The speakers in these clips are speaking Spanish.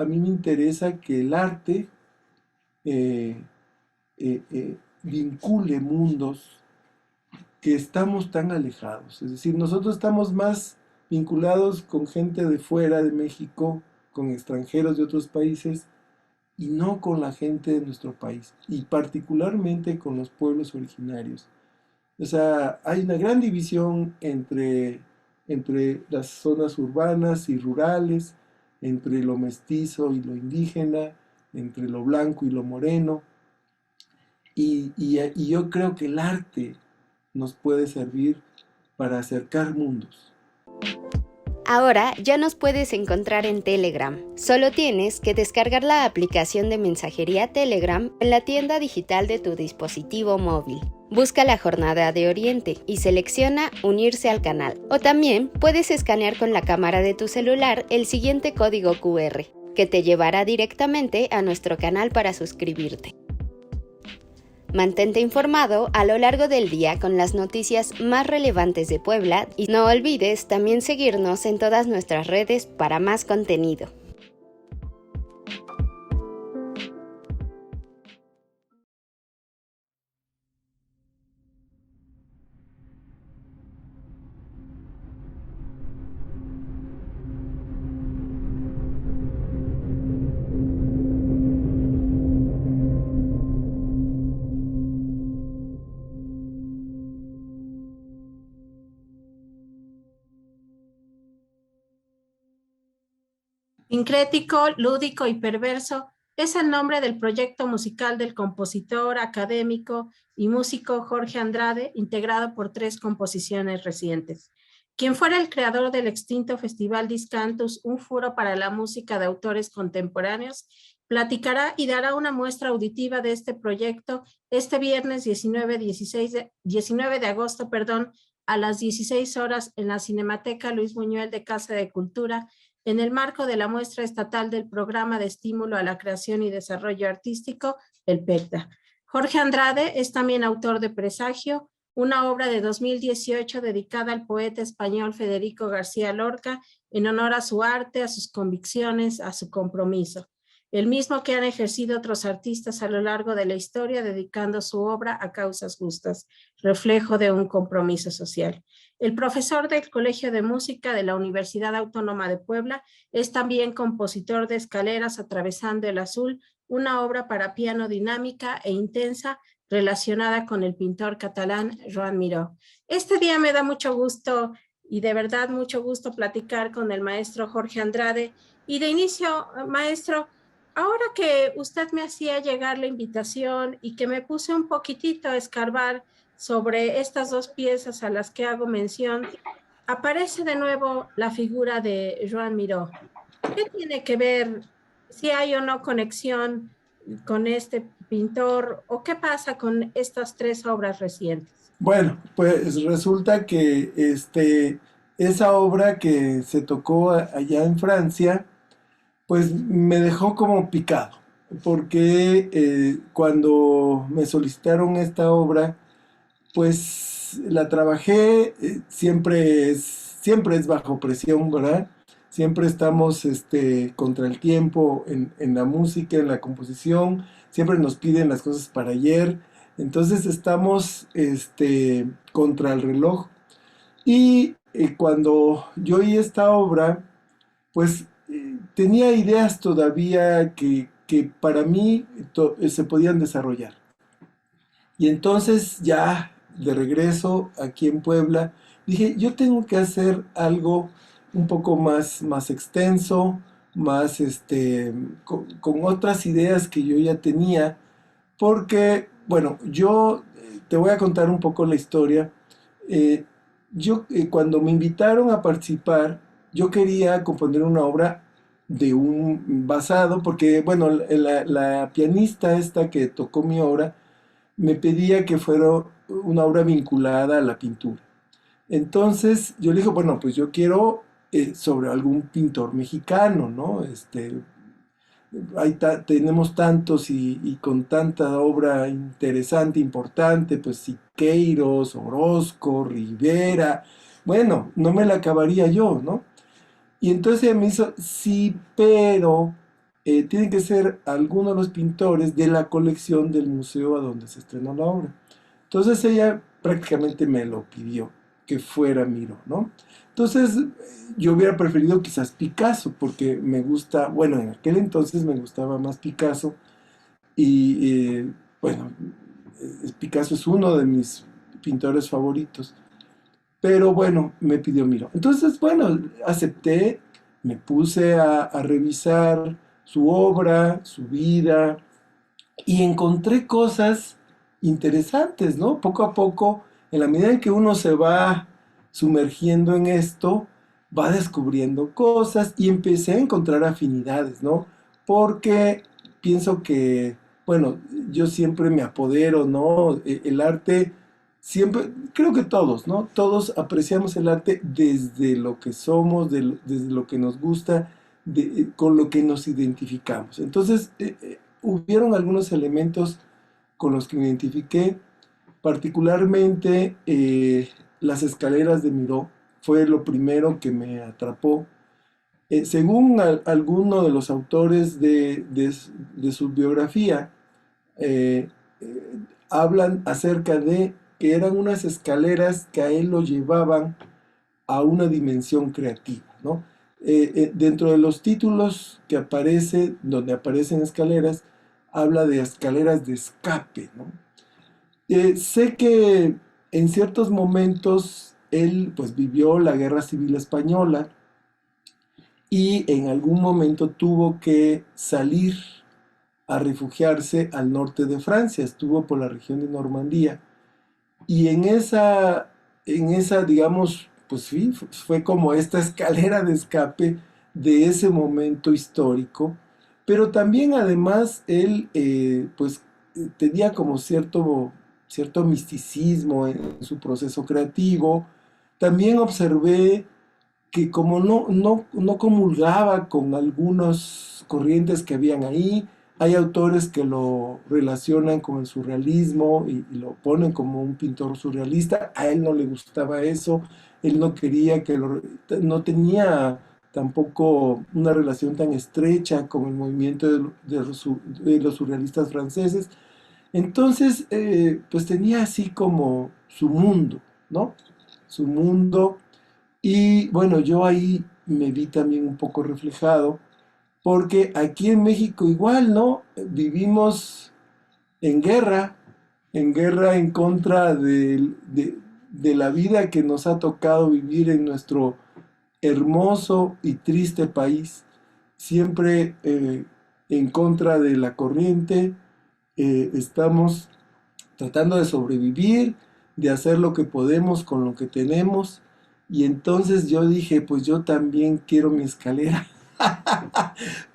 a mí me interesa que el arte eh, vincule mundos que estamos tan alejados. Es decir, nosotros estamos más vinculados con gente de fuera de México, con extranjeros de otros países, y no con la gente de nuestro país, y particularmente con los pueblos originarios. O sea, hay una gran división entre las zonas urbanas y rurales, entre lo mestizo y lo indígena, entre lo blanco y lo moreno. Y yo creo que el arte nos puede servir para acercar mundos. Ahora ya nos puedes encontrar en Telegram. Solo tienes que descargar la aplicación de mensajería Telegram en la tienda digital de tu dispositivo móvil. Busca la Jornada de Oriente y selecciona Unirse al canal. O también puedes escanear con la cámara de tu celular el siguiente código QR, que te llevará directamente a nuestro canal para suscribirte. Mantente informado a lo largo del día con las noticias más relevantes de Puebla y no olvides también seguirnos en todas nuestras redes para más contenido. Sincrético, lúdico y perverso es el nombre del proyecto musical del compositor, académico y músico Jorge Andrade, integrado por 3 composiciones recientes. Quien fuera el creador del extinto Festival Discantus, un foro para la música de autores contemporáneos, platicará y dará una muestra auditiva de este proyecto este viernes 19 de agosto, a las 16 horas en la Cinemateca Luis Buñuel de Casa de Cultura, en el marco de la muestra estatal del Programa de Estímulo a la Creación y Desarrollo Artístico, el PECDA. Jorge Andrade es también autor de Presagio, una obra de 2018 dedicada al poeta español Federico García Lorca en honor a su arte, a sus convicciones, a su compromiso. El mismo que han ejercido otros artistas a lo largo de la historia, dedicando su obra a causas justas, reflejo de un compromiso social. El profesor del Colegio de Música de la Universidad Autónoma de Puebla es también compositor de Escaleras atravesando el azul, una obra para piano dinámica e intensa relacionada con el pintor catalán Joan Miró. Este día me da mucho gusto y de verdad mucho gusto platicar con el maestro Jorge Andrade. Y de inicio, maestro, ahora que usted me hacía llegar la invitación y que me puse un poquitito a escarbar sobre estas 2 piezas a las que hago mención, aparece de nuevo la figura de Joan Miró. ¿Qué tiene que ver, si hay o no conexión con este pintor, o qué pasa con estas 3 obras recientes? Bueno, pues resulta que esa obra que se tocó allá en Francia, pues me dejó como picado, porque cuando me solicitaron esta obra, pues la trabajé, siempre es bajo presión, ¿verdad? Siempre estamos contra el tiempo en la música, en la composición, siempre nos piden las cosas para ayer, entonces estamos contra el reloj. Y cuando yo oí esta obra, pues tenía ideas todavía que para mí se podían desarrollar. Y entonces ya de regreso aquí en Puebla, dije, yo tengo que hacer algo un poco más extenso, más con otras ideas que yo ya tenía, porque, bueno, yo te voy a contar un poco la historia. Eh, cuando me invitaron a participar, yo quería componer una obra de un basado, porque, bueno, la pianista esta que tocó mi obra, me pedía que fuera una obra vinculada a la pintura. Entonces yo le dije, bueno, pues yo quiero sobre algún pintor mexicano, ¿no? Tenemos tantos y con tanta obra interesante, importante, pues Siqueiros, Orozco, Rivera, bueno, no me la acabaría yo, ¿no? Y entonces me hizo, sí, pero tienen que ser algunos de los pintores de la colección del museo a donde se estrenó la obra. Entonces ella prácticamente me lo pidió, que fuera Miró, ¿no? Entonces yo hubiera preferido quizás Picasso, porque me gusta, bueno, en aquel entonces me gustaba más Picasso, y bueno, Picasso es uno de mis pintores favoritos. Pero bueno, me pidió Miró. Entonces, bueno, acepté, me puse a revisar su obra, su vida, y encontré cosas interesantes, ¿no? Poco a poco, en la medida en que uno se va sumergiendo en esto, va descubriendo cosas y empecé a encontrar afinidades, ¿no? Porque pienso que, bueno, yo siempre me apodero, ¿no? El arte, siempre, creo que todos, ¿no? Todos apreciamos el arte desde lo que somos, desde lo que nos gusta, con lo que nos identificamos. Entonces, hubieron algunos elementos con los que me identifiqué, particularmente las escaleras de Miró, fue lo primero que me atrapó. Según alguno de los autores de su biografía, eh, hablan acerca de que eran unas escaleras que a él lo llevaban a una dimensión creativa, ¿no? Dentro de los títulos que aparece, donde aparecen escaleras, habla de escaleras de escape, ¿no? Sé que en ciertos momentos él pues vivió la Guerra Civil Española y en algún momento tuvo que salir a refugiarse al norte de Francia, estuvo por la región de Normandía y en esa, digamos, pues sí, fue como esta escalera de escape de ese momento histórico, pero también además él, pues, tenía como cierto misticismo en su proceso creativo. También observé que como no comulgaba con algunas corrientes que habían ahí, hay autores que lo relacionan con el surrealismo y lo ponen como un pintor surrealista. A él no le gustaba eso, él no quería no tenía tampoco una relación tan estrecha con el movimiento de los surrealistas franceses. Entonces, pues tenía así como su mundo, ¿no? Su mundo. Y bueno, yo ahí me vi también un poco reflejado, porque aquí en México igual, ¿no? Vivimos en guerra, en contra de la vida que nos ha tocado vivir en nuestro hermoso y triste país, siempre en contra de la corriente. Estamos tratando de sobrevivir, de hacer lo que podemos con lo que tenemos. Y entonces yo dije, pues yo también quiero mi escalera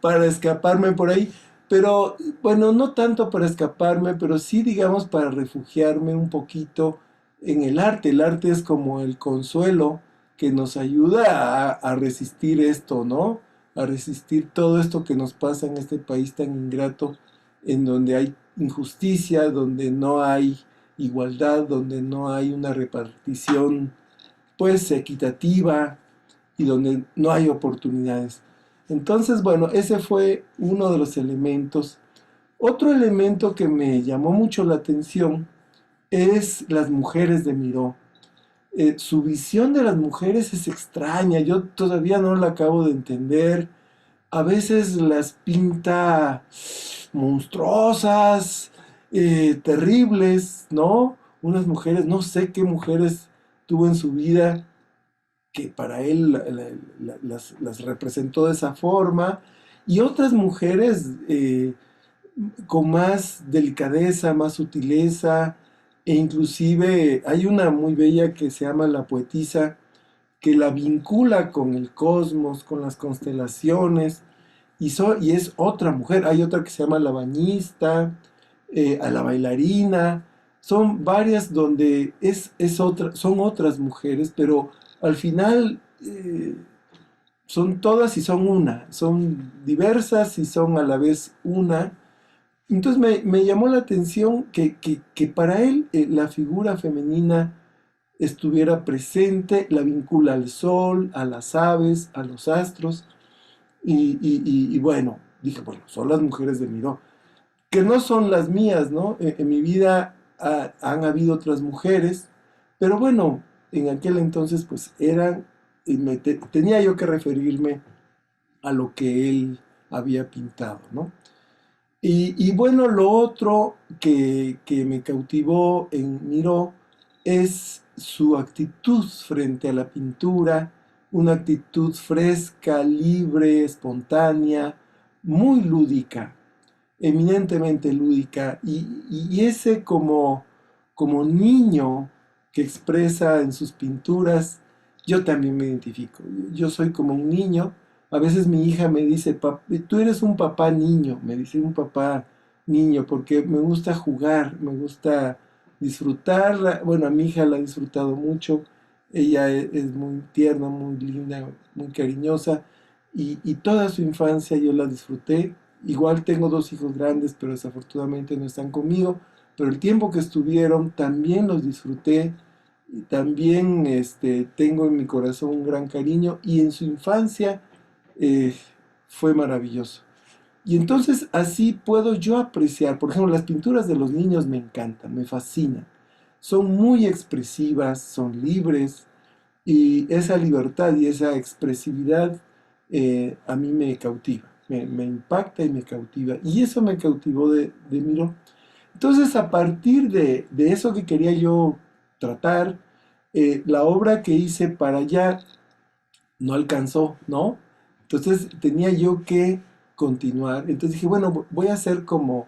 para escaparme por ahí. Pero bueno, no tanto para escaparme, pero sí, digamos, para refugiarme un poquito en el arte. El arte es como el consuelo que nos ayuda a resistir esto, ¿no? A resistir todo esto que nos pasa en este país tan ingrato, en donde hay injusticia, donde no hay igualdad, donde no hay una repartición pues equitativa y donde no hay oportunidades. Entonces, bueno, ese fue uno de los elementos. Otro elemento que me llamó mucho la atención es las mujeres de Miró. Su visión de las mujeres es extraña, yo todavía no la acabo de entender. A veces las pinta monstruosas, terribles, ¿no? Unas mujeres, no sé qué mujeres tuvo en su vida que para él las representó de esa forma, y otras mujeres con más delicadeza, más sutileza, e inclusive hay una muy bella que se llama La Poetisa, que la vincula con el cosmos, con las constelaciones, y es otra mujer. Hay otra que se llama La Bañista, a La Bailarina. Son varias donde son otras mujeres, pero al final son todas y son una, son diversas y son a la vez una. Entonces me llamó la atención que para él la figura femenina estuviera presente, la vincula al sol, a las aves, a los astros, y bueno, dije, bueno, son las mujeres de Miró, que no son las mías, ¿no? En mi vida han habido otras mujeres, pero bueno, en aquel entonces pues eran, tenía yo que referirme a lo que él había pintado, ¿no? Y bueno, lo otro que me cautivó en Miró es su actitud frente a la pintura, una actitud fresca, libre, espontánea, muy lúdica, eminentemente lúdica, y ese como niño que expresa en sus pinturas, yo también me identifico. Yo soy como un niño. A veces mi hija me dice, tú eres un papá niño, me dice un papá niño, porque me gusta jugar, me gusta disfrutar. Bueno, a mi hija la ha disfrutado mucho, ella es muy tierna, muy linda, muy cariñosa, y toda su infancia yo la disfruté. Igual tengo dos hijos grandes, pero desafortunadamente no están conmigo, pero el tiempo que estuvieron también los disfruté, y también tengo en mi corazón un gran cariño, y en su infancia eh, fue maravilloso. Y entonces así puedo yo apreciar, por ejemplo, las pinturas de los niños me encantan, me fascinan. Son muy expresivas, son libres, y esa libertad y esa expresividad a mí me cautiva, me impacta y me cautiva. Y eso me cautivó de Miró. Entonces, a partir de eso que quería yo tratar, la obra que hice para allá no alcanzó, ¿no? Entonces tenía yo que continuar. Entonces dije, bueno, voy a hacer como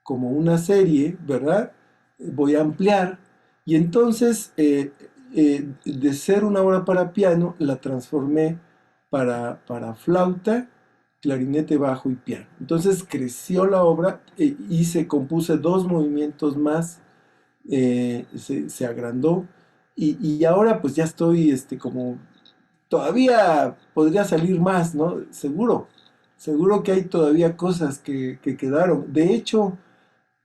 una serie, ¿verdad? Voy a ampliar. Y entonces, de ser una obra para piano, la transformé para flauta, clarinete, bajo y piano. Entonces creció la obra, compuse dos movimientos más, se agrandó. Y ahora pues ya estoy como todavía podría salir más, ¿no? Seguro que hay todavía cosas que quedaron. De hecho,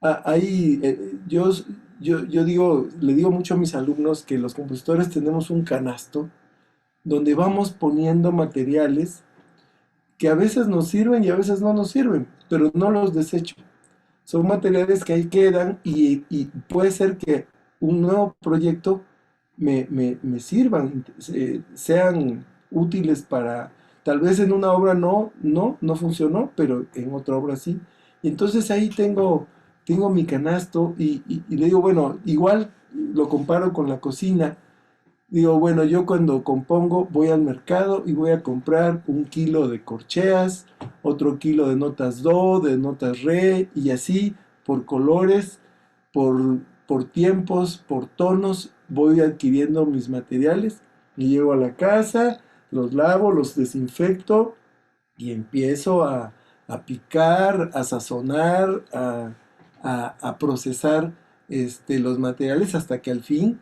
ahí yo digo, le digo mucho a mis alumnos que los compositores tenemos un canasto donde vamos poniendo materiales que a veces nos sirven y a veces no nos sirven, pero no los desecho. Son materiales que ahí quedan, y puede ser que un nuevo proyecto me sirvan, sean útiles para, tal vez en una obra no funcionó, pero en otra obra sí. Y entonces ahí tengo mi canasto, y le digo, bueno, igual lo comparo con la cocina. Digo, bueno, yo cuando compongo voy al mercado y voy a comprar 1 kilo de corcheas, otro kilo de notas do, de notas re, y así por colores, por tiempos, por tonos, voy adquiriendo mis materiales y llego a la casa, los lavo, los desinfecto y empiezo a picar, a sazonar, a procesar los materiales hasta que al fin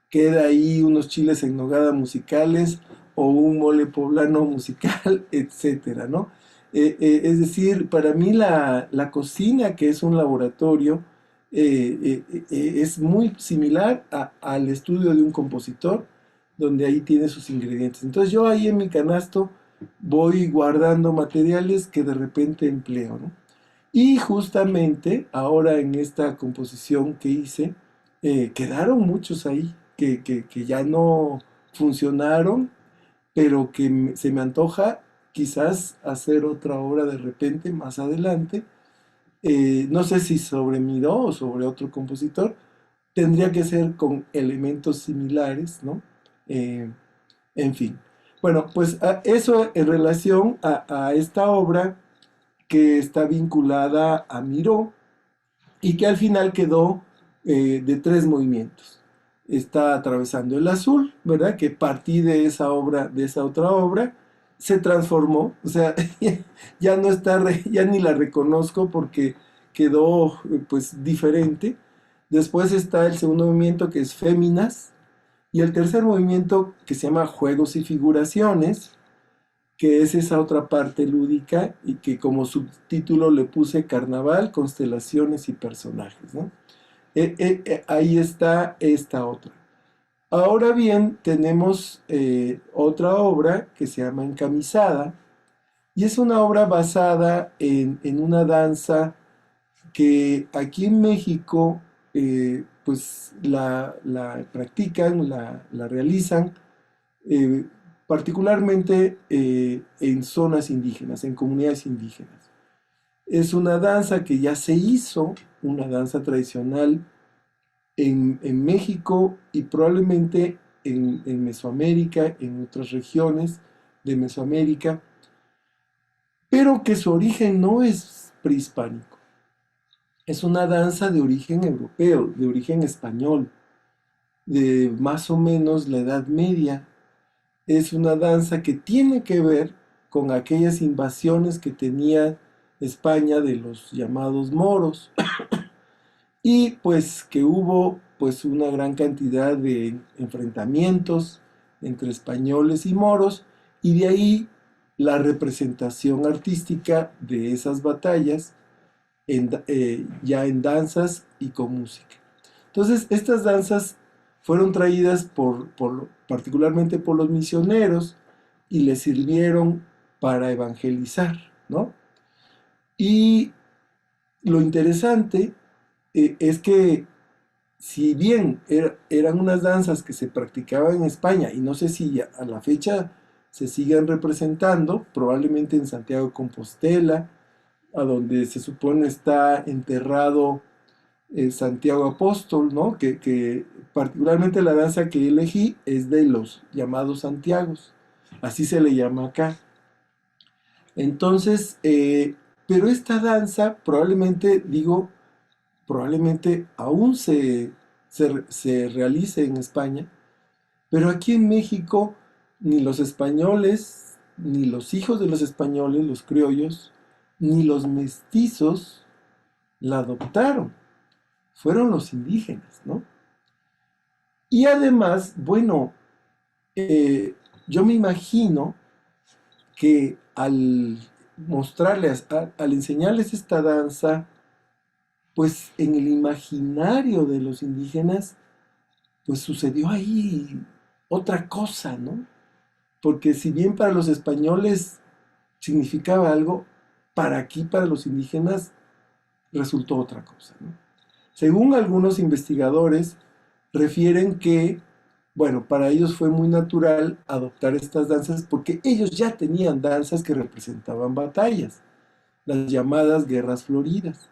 queda ahí unos chiles en nogada musicales o un mole poblano musical, etcétera, ¿no? Es decir, para mí la cocina, que es un laboratorio, es muy similar al estudio de un compositor, donde ahí tiene sus ingredientes. Entonces yo ahí en mi canasto voy guardando materiales que de repente empleo, ¿no? Y justamente ahora en esta composición que hice, quedaron muchos ahí que ya no funcionaron, pero que se me antoja quizás hacer otra obra de repente más adelante. No sé si sobre Miró o sobre otro compositor, tendría que ser con elementos similares, ¿no? Eh, en fin. Bueno, pues eso en relación a esta obra que está vinculada a Miró y que al final quedó de 3 movimientos. Está atravesando el azul, ¿verdad? Que partí de esa obra, de esa otra obra, se transformó, o sea, ya no está, ya ni la reconozco porque quedó pues diferente. Después está el segundo movimiento, que es Féminas, y el tercer movimiento, que se llama Juegos y Figuraciones, que es esa otra parte lúdica, y que como subtítulo le puse Carnaval, Constelaciones y Personajes, ¿no? Ahí está esta otra. Ahora bien, tenemos otra obra que se llama Encamisada, Y es una obra basada en una danza que aquí en México pues la practican, la realizan eh, particularmente en zonas indígenas, en comunidades indígenas. Es una danza que ya se hizo, una danza tradicional en México y probablemente en Mesoamérica, en otras regiones de Mesoamérica, pero que su origen no es prehispánico. Es una danza de origen europeo, de origen español, de más o menos la Edad Media. Es una danza que tiene que ver con aquellas invasiones que tenía España de los llamados moros y pues que hubo pues una gran cantidad de enfrentamientos entre españoles y moros y de ahí la representación artística de esas batallas ya en danzas y con música. Entonces, estas danzas fueron traídas particularmente por los misioneros y les sirvieron para evangelizar, ¿no? Y lo interesante es que si bien eran unas danzas que se practicaban en España, y no sé si a la fecha se sigan representando, probablemente en Santiago de Compostela, a donde se supone está enterrado Santiago Apóstol, ¿no? Que particularmente la danza que elegí es de los llamados Santiagos, así se le llama acá. Entonces, pero esta danza probablemente, digo, probablemente aún se realice en España, pero aquí en México ni los españoles, ni los hijos de los españoles, los criollos, ni los mestizos la adoptaron, fueron los indígenas, ¿no? Y además, bueno, yo me imagino que al mostrarles, al enseñarles esta danza, pues en el imaginario de los indígenas, pues sucedió ahí otra cosa, ¿no? Porque si bien para los españoles significaba algo, para aquí, para los indígenas, resultó otra cosa, ¿no? Según algunos investigadores, refieren que, bueno, para ellos fue muy natural adoptar estas danzas porque ellos ya tenían danzas que representaban batallas, las llamadas guerras floridas.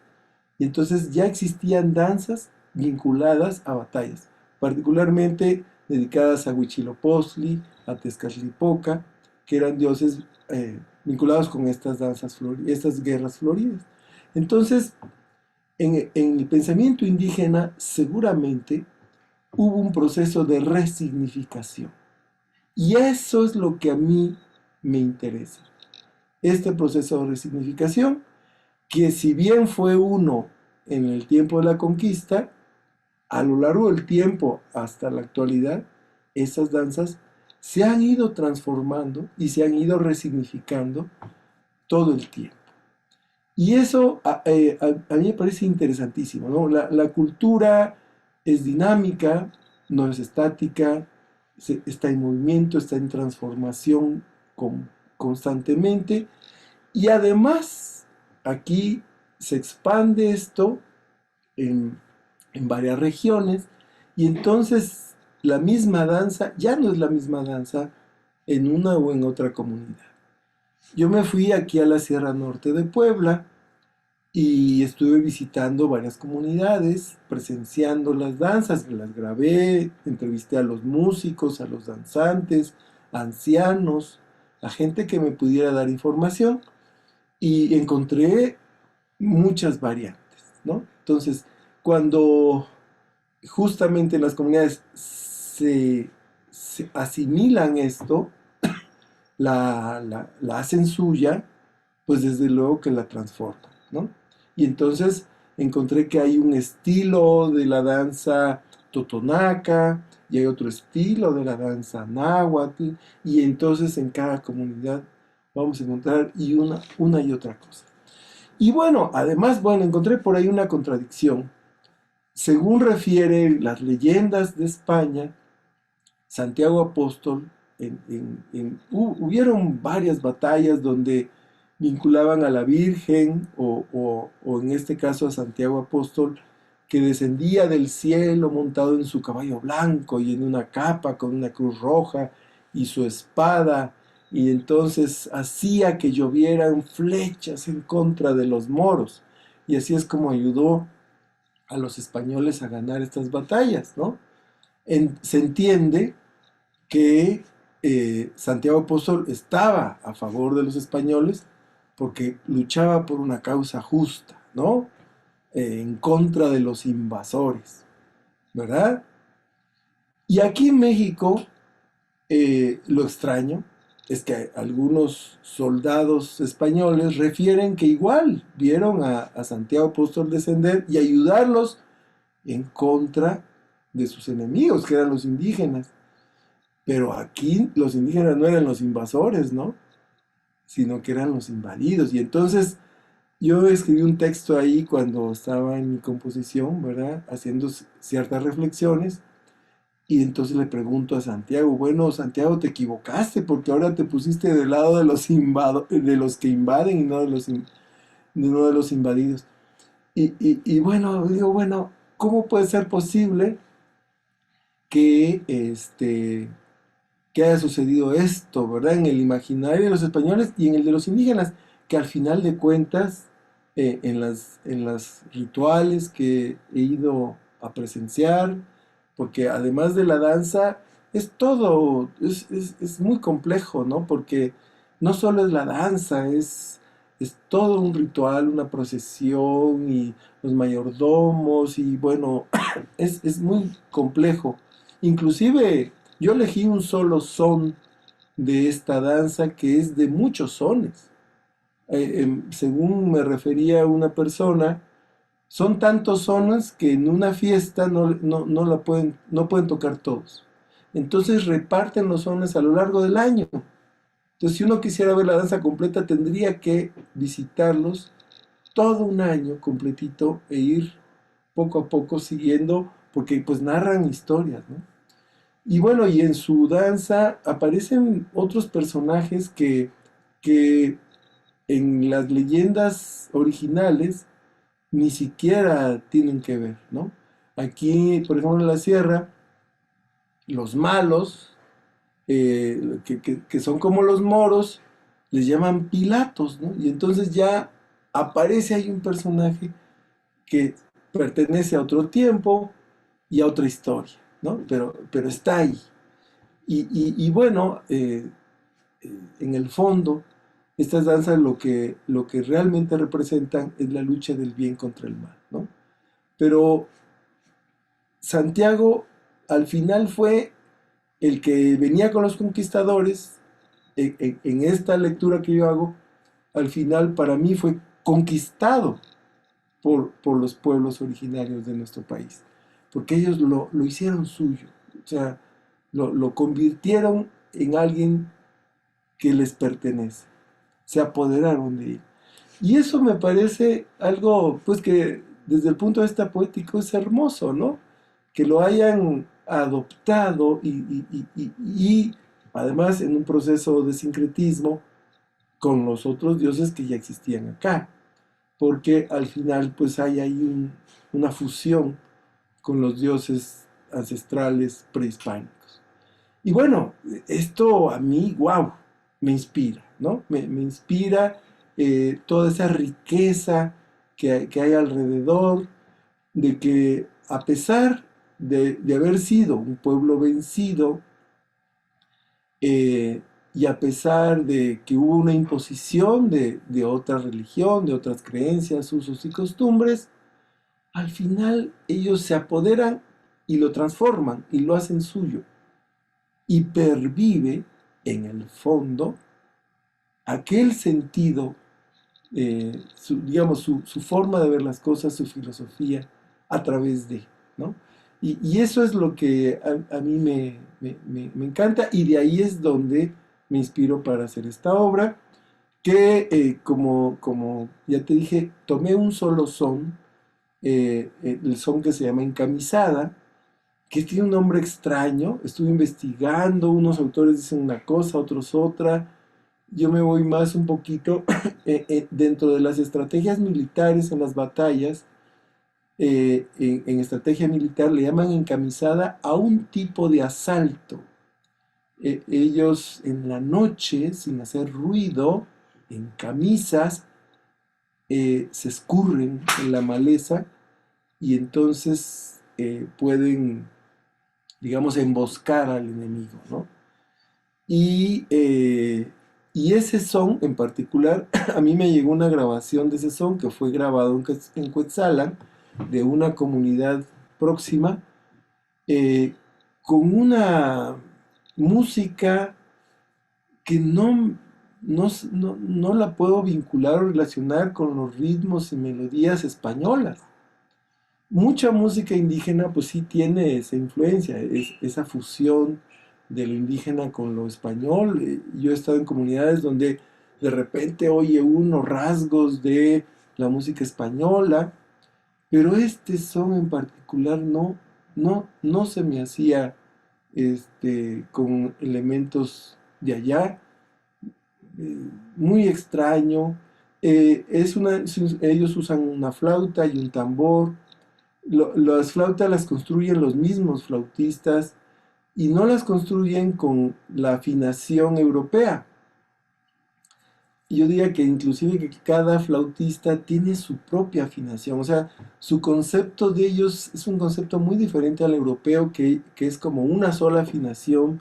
Y entonces ya existían danzas vinculadas a batallas, particularmente dedicadas a Huitzilopochtli, a Tezcatlipoca, que eran dioses vinculados con estas danzas, estas guerras floridas. Entonces, en el pensamiento indígena seguramente hubo un proceso de resignificación. Y eso es lo que a mí me interesa. Este proceso de resignificación, que si bien fue uno en el tiempo de la conquista, a lo largo del tiempo hasta la actualidad, esas danzas se han ido transformando y se han ido resignificando todo el tiempo. Y eso a mí me parece interesantísimo, ¿no? La cultura es dinámica, no es estática, está en movimiento, está en transformación constantemente. Y además, aquí se expande esto en, en varias regiones y entonces la misma danza ya no es la misma danza en una o en otra comunidad. Yo me fui aquí a la Sierra Norte de Puebla y estuve visitando varias comunidades, presenciando las danzas, las grabé, entrevisté a los músicos, a los danzantes, ancianos, a gente que me pudiera dar información y encontré muchas variantes, ¿no? Entonces, cuando justamente las comunidades se asimilan esto, la hacen suya, pues desde luego que la transforman, ¿no? Y entonces encontré que hay un estilo de la danza totonaca y hay otro estilo de la danza náhuatl y entonces en cada comunidad vamos a encontrar una y otra cosa. Y bueno, además, bueno, encontré por ahí una contradicción. Según refieren las leyendas de España, Santiago Apóstol, hubieron varias batallas donde vinculaban a la Virgen o en este caso a Santiago Apóstol, que descendía del cielo montado en su caballo blanco y en una capa con una cruz roja y su espada, y entonces hacía que llovieran flechas en contra de los moros. Y así es como ayudó a los españoles a ganar estas batallas, ¿no? Se entiende que Santiago Apóstol estaba a favor de los españoles porque luchaba por una causa justa, ¿no? En contra de los invasores, ¿verdad? Y aquí en México, lo extraño es que algunos soldados españoles refieren que igual vieron a Santiago Apóstol descender y ayudarlos en contra de sus enemigos, que eran los indígenas. Pero aquí los indígenas no eran los invasores, ¿no? Sino que eran los invadidos. Y entonces yo escribí un texto ahí cuando estaba en mi composición, ¿verdad? Haciendo ciertas reflexiones. Y entonces le pregunto a Santiago, bueno, Santiago, te equivocaste porque ahora te pusiste del lado de de los que invaden y no no de los invadidos. Y bueno, digo, bueno, ¿cómo puede ser posible que que haya sucedido esto, ¿verdad? En el imaginario de los españoles y en el de los indígenas, que al final de cuentas, en las rituales que he ido a presenciar, porque además de la danza, es todo, es muy complejo, ¿no? Porque no solo es la danza, es todo un ritual, una procesión y los mayordomos y bueno, es muy complejo. Inclusive yo elegí un solo son de esta danza que es de muchos sones. Según me refería una persona, son tantos sones que en una fiesta no pueden tocar todos. Entonces reparten los sones a lo largo del año. Entonces si uno quisiera ver la danza completa tendría que visitarlos todo un año completito e ir poco a poco siguiendo, porque pues narran historias, ¿no? Y bueno, y en su danza aparecen otros personajes que en las leyendas originales ni siquiera tienen que ver, ¿no? Aquí, por ejemplo, en la sierra, los malos, que son como los moros, les llaman Pilatos, ¿no? Y entonces ya aparece ahí un personaje que pertenece a otro tiempo y a otra historia, ¿no? Pero está ahí. Y bueno, en el fondo, estas danzas lo que realmente representan es la lucha del bien contra el mal, ¿no? Pero Santiago al final fue el que venía con los conquistadores, en esta lectura que yo hago, al final para mí fue conquistado por los pueblos originarios de nuestro país, porque ellos lo hicieron suyo, o sea, lo convirtieron en alguien que les pertenece, se apoderaron de él. Y eso me parece algo, pues que desde el punto de vista poético es hermoso, ¿no? Que lo hayan adoptado y además en un proceso de sincretismo con los otros dioses que ya existían acá, porque al final pues hay ahí una fusión con los dioses ancestrales prehispánicos. Y bueno, esto a mí, wow, me inspira, ¿no? Me inspira toda esa riqueza que hay alrededor, de que a pesar de haber sido un pueblo vencido, y a pesar de que hubo una imposición de otra religión, de otras creencias, usos y costumbres, al final ellos se apoderan y lo transforman y lo hacen suyo. Y pervive en el fondo aquel sentido, digamos, su forma de ver las cosas, su filosofía, a través de, ¿no? Y eso es lo que a mí me encanta y de ahí es donde me inspiro para hacer esta obra, que como ya te dije, tomé un solo son, el son que se llama Encamisada, que tiene un nombre extraño. Estuve investigando, unos autores dicen una cosa, otros otra, yo me voy más un poquito dentro de las estrategias militares en las batallas. En estrategia militar le llaman encamisada a un tipo de asalto. Ellos en la noche, sin hacer ruido, en camisas, se escurren en la maleza y entonces pueden, digamos, emboscar al enemigo, ¿no? Y, eh, y ese son en particular, a mí me llegó una grabación de ese son que fue grabado en Cuetzalan, de una comunidad próxima, eh, con una música que no la puedo vincular o relacionar con los ritmos y melodías españolas. Mucha música indígena pues sí tiene esa influencia, esa fusión de lo indígena con lo español. Yo he estado en comunidades donde de repente oye unos rasgos de la música española, pero este son en particular no se me hacía con elementos de allá, muy extraño. Ellos usan una flauta y un tambor. Las flautas las construyen los mismos flautistas y no las construyen con la afinación europea. Yo diría que inclusive que cada flautista tiene su propia afinación, o sea, su concepto de ellos es un concepto muy diferente al europeo que es como una sola afinación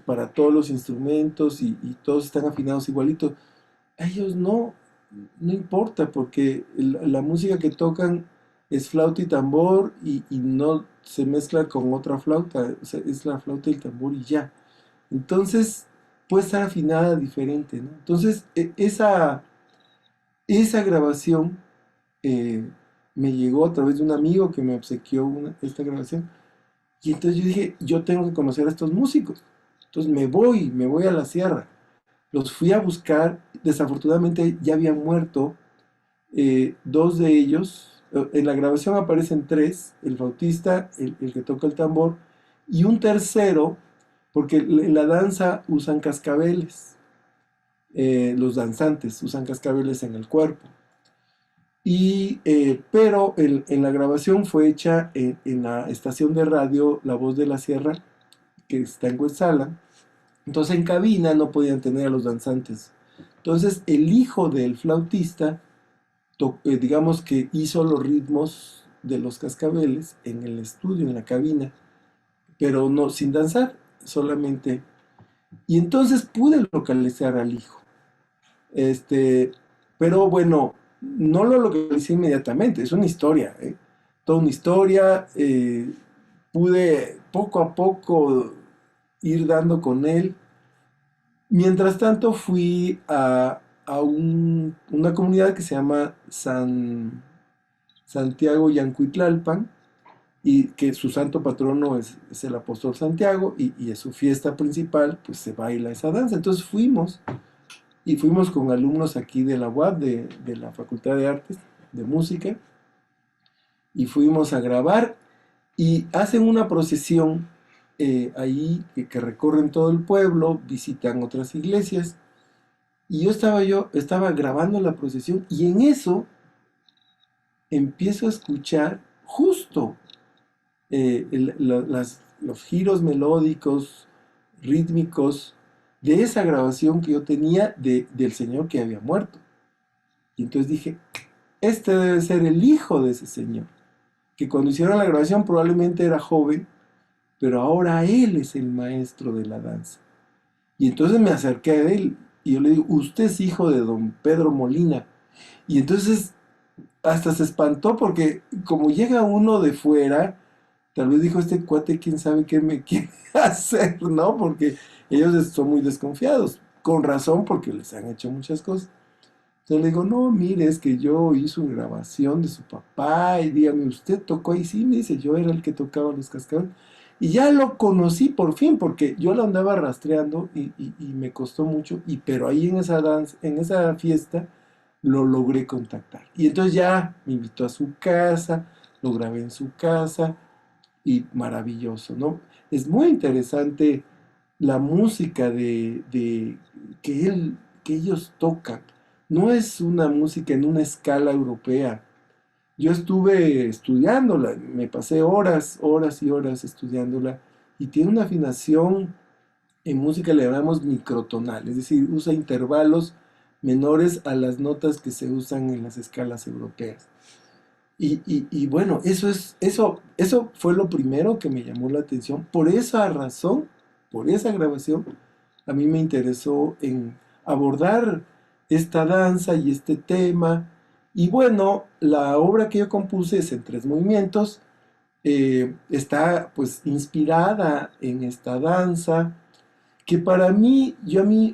para todos los instrumentos y todos están afinados igualito. A ellos no importa porque la música que tocan es flauta y tambor y no se mezcla con otra flauta, o sea, es la flauta y el tambor y ya. Entonces puede estar afinada diferente, ¿no? Entonces esa grabación me llegó a través de un amigo que me obsequió esta grabación y entonces yo dije, yo tengo que conocer a estos músicos. Entonces me voy a la sierra. Los fui a buscar, desafortunadamente ya habían muerto dos de ellos. En la grabación aparecen tres, el flautista, el que toca el tambor, y un tercero, porque en la danza usan cascabeles, los danzantes usan cascabeles en el cuerpo. Pero en la grabación fue hecha en la estación de radio La Voz de la Sierra, que está en Huetzala. Entonces en cabina no podían tener a los danzantes. Entonces el hijo del flautista, digamos que hizo los ritmos de los cascabeles en el estudio, en la cabina, pero no sin danzar, solamente. Y entonces pude localizar al hijo. Este, pero bueno, no lo localicé inmediatamente, es una historia, ¿eh? Toda una historia. Pude poco a poco ir dando con él. Mientras tanto fui a una comunidad que se llama Santiago Yancuitlalpan y que su santo patrono es el apóstol Santiago y es su fiesta principal, pues se baila esa danza. Entonces fuimos con alumnos aquí de la UAP, de la Facultad de Artes, de Música, y fuimos a grabar y hacen una procesión ahí que recorren todo el pueblo, visitan otras iglesias. Y yo estaba grabando la procesión y en eso empiezo a escuchar justo los giros melódicos, rítmicos de esa grabación que yo tenía del señor que había muerto. Y entonces dije, este debe ser el hijo de ese señor, que cuando hicieron la grabación probablemente era joven, pero ahora él es el maestro de la danza. Y entonces me acerqué a él y yo le digo, usted es hijo de don Pedro Molina. Y entonces hasta se espantó porque como llega uno de fuera, tal vez dijo este cuate, quién sabe qué me quiere hacer, ¿no? Porque ellos son muy desconfiados, con razón porque les han hecho muchas cosas. Entonces le digo, no, mire, es que yo hice una grabación de su papá y dígame, ¿usted tocó ahí? Sí, me dice, yo era el que tocaba los cascabeles. Y ya lo conocí por fin, porque yo lo andaba rastreando y me costó mucho, pero ahí en esa danza, en esa fiesta, lo logré contactar. Y entonces ya me invitó a su casa, lo grabé en su casa, y maravilloso, ¿no? Es muy interesante la música que ellos tocan. No es una música en una escala europea. Yo estuve estudiándola, me pasé horas, horas y horas estudiándola, y tiene una afinación, en música le llamamos microtonal, es decir, usa intervalos menores a las notas que se usan en las escalas europeas. Y bueno, eso fue lo primero que me llamó la atención. Por esa razón, por esa grabación, a mí me interesó en abordar esta danza y este tema. Y bueno, la obra que yo compuse es en 3 movimientos. Está pues inspirada en esta danza, que para mí,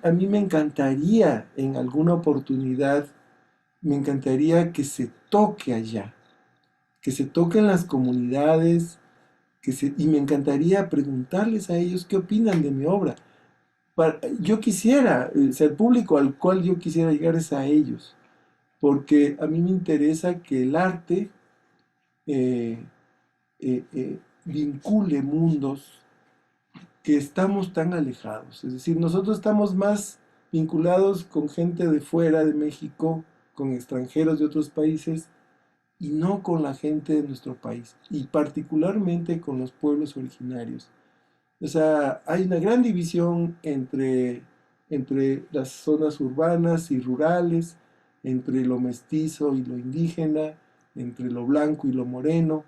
a mí me encantaría en alguna oportunidad, me encantaría que se toque allá, que se toque en las comunidades, y me encantaría preguntarles a ellos qué opinan de mi obra. Yo quisiera, el público al cual yo quisiera llegar es a ellos, porque a mí me interesa que el arte vincule mundos que estamos tan alejados. Es decir, nosotros estamos más vinculados con gente de fuera de México, con extranjeros de otros países, y no con la gente de nuestro país, y particularmente con los pueblos originarios. O sea, hay una gran división entre las zonas urbanas y rurales, entre lo mestizo y lo indígena, entre lo blanco y lo moreno.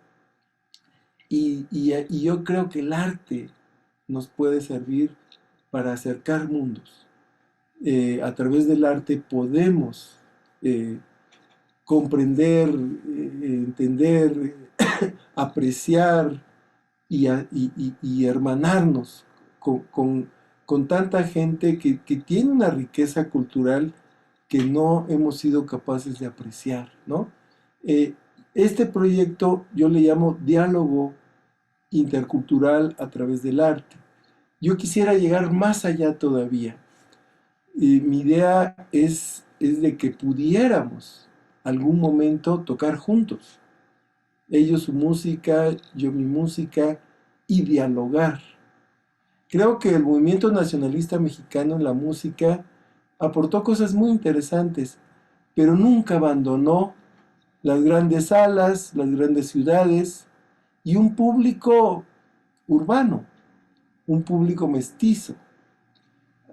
Y yo creo que el arte nos puede servir para acercar mundos. A través del arte podemos comprender, entender, apreciar y hermanarnos con tanta gente que tiene una riqueza cultural que no hemos sido capaces de apreciar, ¿no? Este proyecto yo le llamo diálogo intercultural a través del arte. Yo quisiera llegar más allá todavía. Mi idea es de que pudiéramos algún momento tocar juntos. Ellos su música, yo mi música, y dialogar. Creo que el movimiento nacionalista mexicano en la música aportó cosas muy interesantes, pero nunca abandonó las grandes salas, las grandes ciudades y un público urbano, un público mestizo.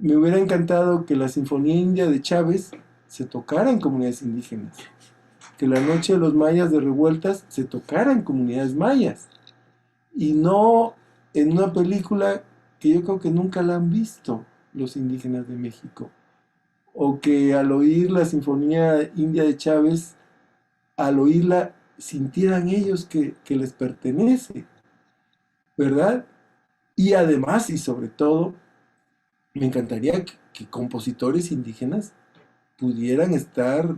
Me hubiera encantado que la Sinfonía India de Chávez se tocara en comunidades indígenas, que la Noche de los Mayas de Revueltas se tocara en comunidades mayas, y no en una película que yo creo que nunca la han visto los indígenas de México, o que al oír la Sinfonía India de Chávez, al oírla, sintieran ellos que les pertenece, ¿verdad? Y además, y sobre todo, me encantaría que compositores indígenas pudieran estar,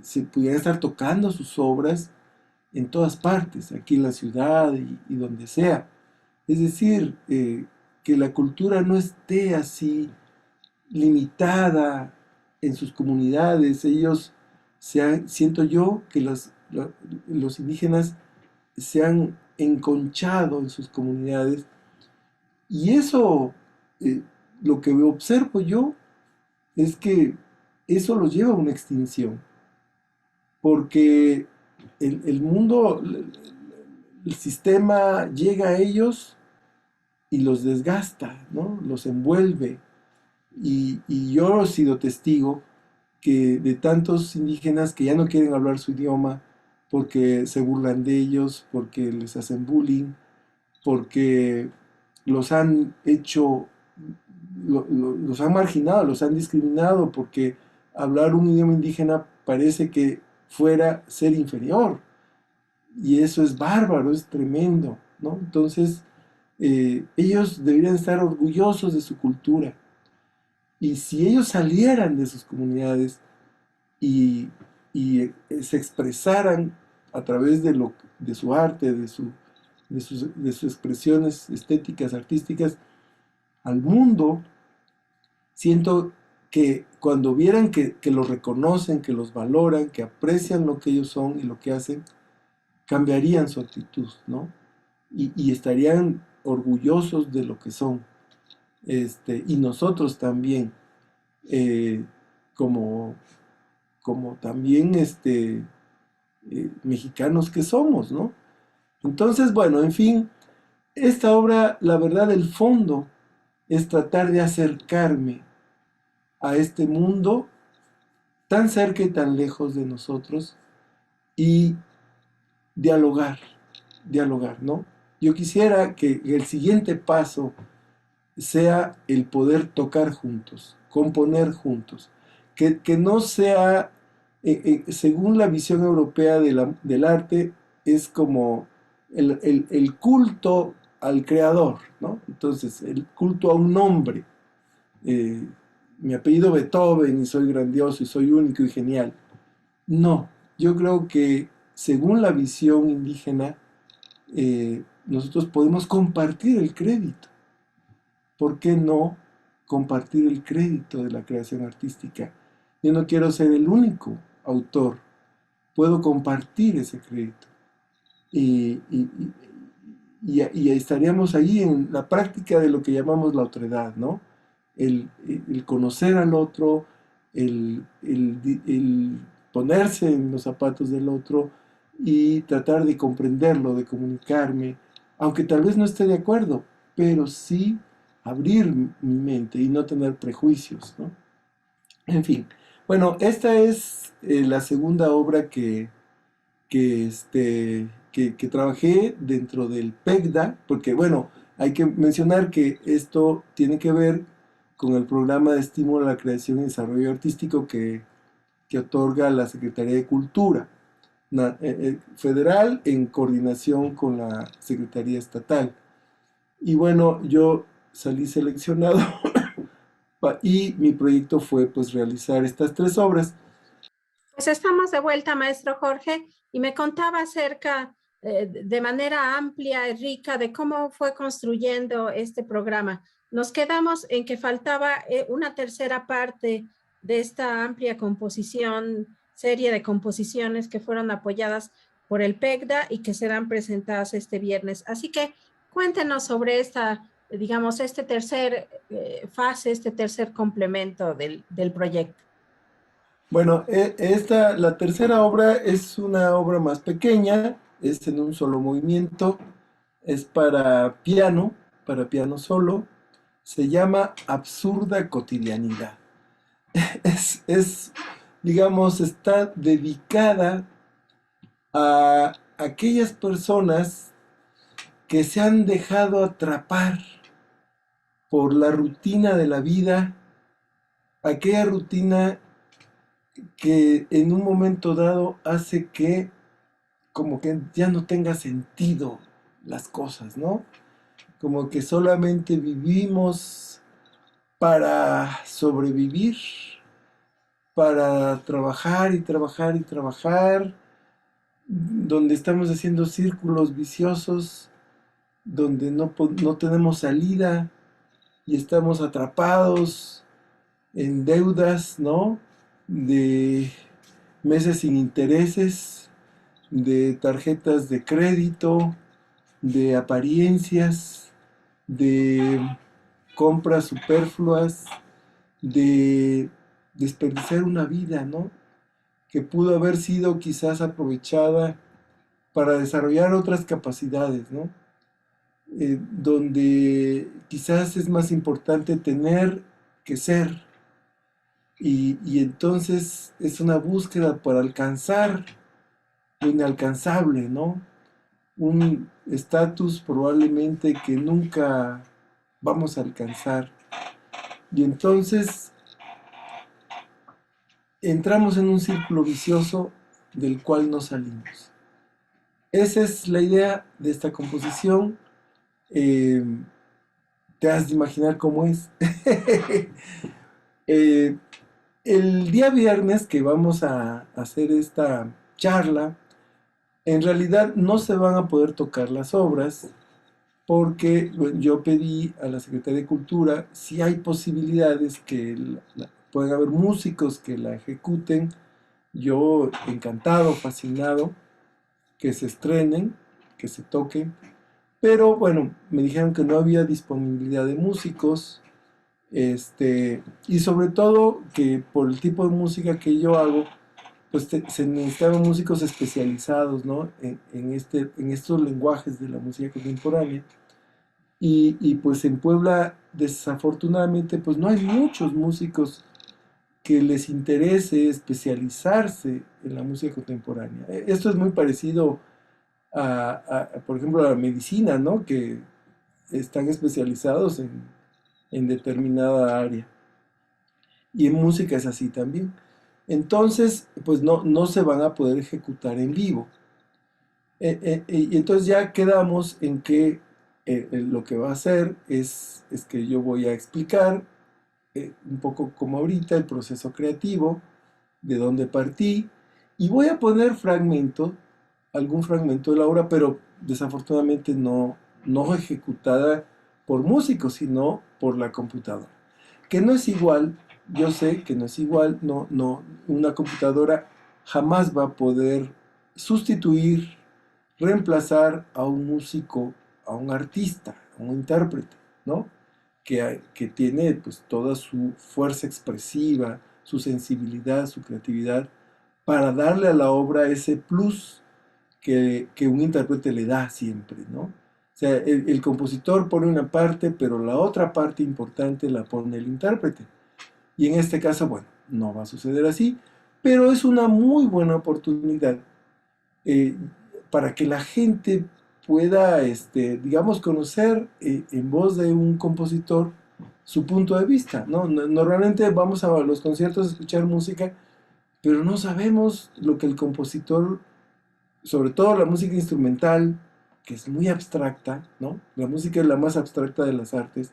se pudieran estar tocando sus obras en todas partes, aquí en la ciudad y donde sea. Es decir, que la cultura no esté así limitada en sus comunidades. Ellos siento yo que los indígenas se han enconchado en sus comunidades, y eso, eh, lo que observo yo es que eso los lleva a una extinción, porque el mundo, el sistema llega a ellos y los desgasta, ¿no? Los envuelve. Y yo he sido testigo de tantos indígenas que ya no quieren hablar su idioma porque se burlan de ellos, porque les hacen bullying, porque los han hecho, los han marginado, los han discriminado, porque hablar un idioma indígena parece que fuera ser inferior. Y eso es bárbaro, es tremendo, ¿no? Entonces, ellos deberían estar orgullosos de su cultura. Y si ellos salieran de sus comunidades y, se expresaran a través de su arte, de sus expresiones estéticas, artísticas, al mundo, siento que cuando vieran que los reconocen, que los valoran, que aprecian lo que ellos son y lo que hacen, cambiarían su actitud, ¿no? Y estarían orgullosos de lo que son. y nosotros también, eh, como, como también mexicanos que somos, ¿no? Entonces, bueno, en fin, esta obra, la verdad, el fondo es tratar de acercarme a este mundo tan cerca y tan lejos de nosotros y dialogar, dialogar, ¿no? Yo quisiera que el siguiente paso sea el poder tocar juntos, componer juntos, que no sea, según la visión europea del arte, es como el culto al creador, ¿no? Entonces, el culto a un hombre. eh, Mi apellido Beethoven y soy grandioso y soy único y genial. No, yo creo que según la visión indígena, nosotros podemos compartir el crédito. ¿Por qué no compartir el crédito de la creación artística? Yo no quiero ser el único autor, puedo compartir ese crédito. Y, y- y estaríamos ahí en la práctica de lo que llamamos la otredad, ¿no? El conocer al otro, el ponerse en los zapatos del otro y tratar de comprenderlo, de comunicarme, aunque tal vez no esté de acuerdo, pero sí abrir mi mente y no tener prejuicios, ¿no? En fin, bueno, esta es la segunda obra que trabajé dentro del PECDA, porque bueno, hay que mencionar que esto tiene que ver con el programa de estímulo a la creación y desarrollo artístico que otorga la Secretaría de Cultura Federal en coordinación con la Secretaría Estatal. Y bueno, yo salí seleccionado y mi proyecto fue pues realizar estas tres obras. Pues estamos de vuelta, maestro Jorge, y me contaba acerca de manera amplia y rica de cómo fue construyendo este programa. Nos quedamos en que faltaba una tercera parte de esta amplia composición, serie de composiciones que fueron apoyadas por el PECDA y que serán presentadas este viernes. Así que cuéntenos sobre esta, digamos, este tercer fase, este tercer complemento del proyecto. Bueno, la tercera obra es una obra más pequeña, es en un solo movimiento, es para piano solo, se llama Absurda Cotidianidad. Es, digamos, está dedicada a aquellas personas que se han dejado atrapar por la rutina de la vida, aquella rutina que en un momento dado hace que como que ya no tenga sentido las cosas, ¿no? Como que solamente vivimos para sobrevivir, para trabajar y trabajar y trabajar, donde estamos haciendo círculos viciosos, donde no tenemos salida y estamos atrapados en deudas, ¿no? De meses sin intereses, de tarjetas de crédito, de apariencias, de compras superfluas, de desperdiciar una vida, ¿no? Que pudo haber sido quizás aprovechada para desarrollar otras capacidades, ¿no? Donde quizás es más importante tener que ser. Y entonces es una búsqueda para alcanzar lo inalcanzable, ¿no? Un estatus probablemente que nunca vamos a alcanzar. Y entonces entramos en un círculo vicioso del cual no salimos. Esa es la idea de esta composición. Eh, Te has de imaginar cómo es. Eh, el día viernes que vamos a hacer esta charla, en realidad no se van a poder tocar las obras porque bueno, yo pedí a la Secretaría de Cultura si hay posibilidades que puedan haber músicos que la ejecuten. Yo encantado, fascinado, que se estrenen, que se toquen. Pero bueno, me dijeron que no había disponibilidad de músicos Y sobre todo que por el tipo de música que yo hago, pues se necesitaban músicos especializados, ¿no? En estos lenguajes de la música contemporánea. Y pues en Puebla, desafortunadamente, pues no hay muchos músicos que les interese especializarse en la música contemporánea. Esto es muy parecido por ejemplo, a la medicina, ¿no? Que están especializados en determinada área. Y en música es así también. Entonces, pues no se van a poder ejecutar en vivo. Y entonces ya quedamos en que lo que va a hacer es que yo voy a explicar un poco como ahorita el proceso creativo, de dónde partí, y voy a poner algún fragmento de la obra, pero desafortunadamente no ejecutada por músicos, sino por la computadora. Que no es igual, yo sé que no es igual, una computadora jamás va a poder sustituir, reemplazar a un músico, a un artista, a un intérprete, ¿no? Que tiene pues toda su fuerza expresiva, su sensibilidad, su creatividad, para darle a la obra ese plus que un intérprete le da siempre, ¿no? O sea, el compositor pone una parte, pero la otra parte importante la pone el intérprete. Y en este caso, bueno, no va a suceder así, pero es una muy buena oportunidad eh, para que la gente pueda, digamos, conocer en voz de un compositor su punto de vista, ¿no? Normalmente vamos a los conciertos a escuchar música, pero no sabemos lo que el compositor, sobre todo la música instrumental, que es muy abstracta, ¿no? La música es la más abstracta de las artes.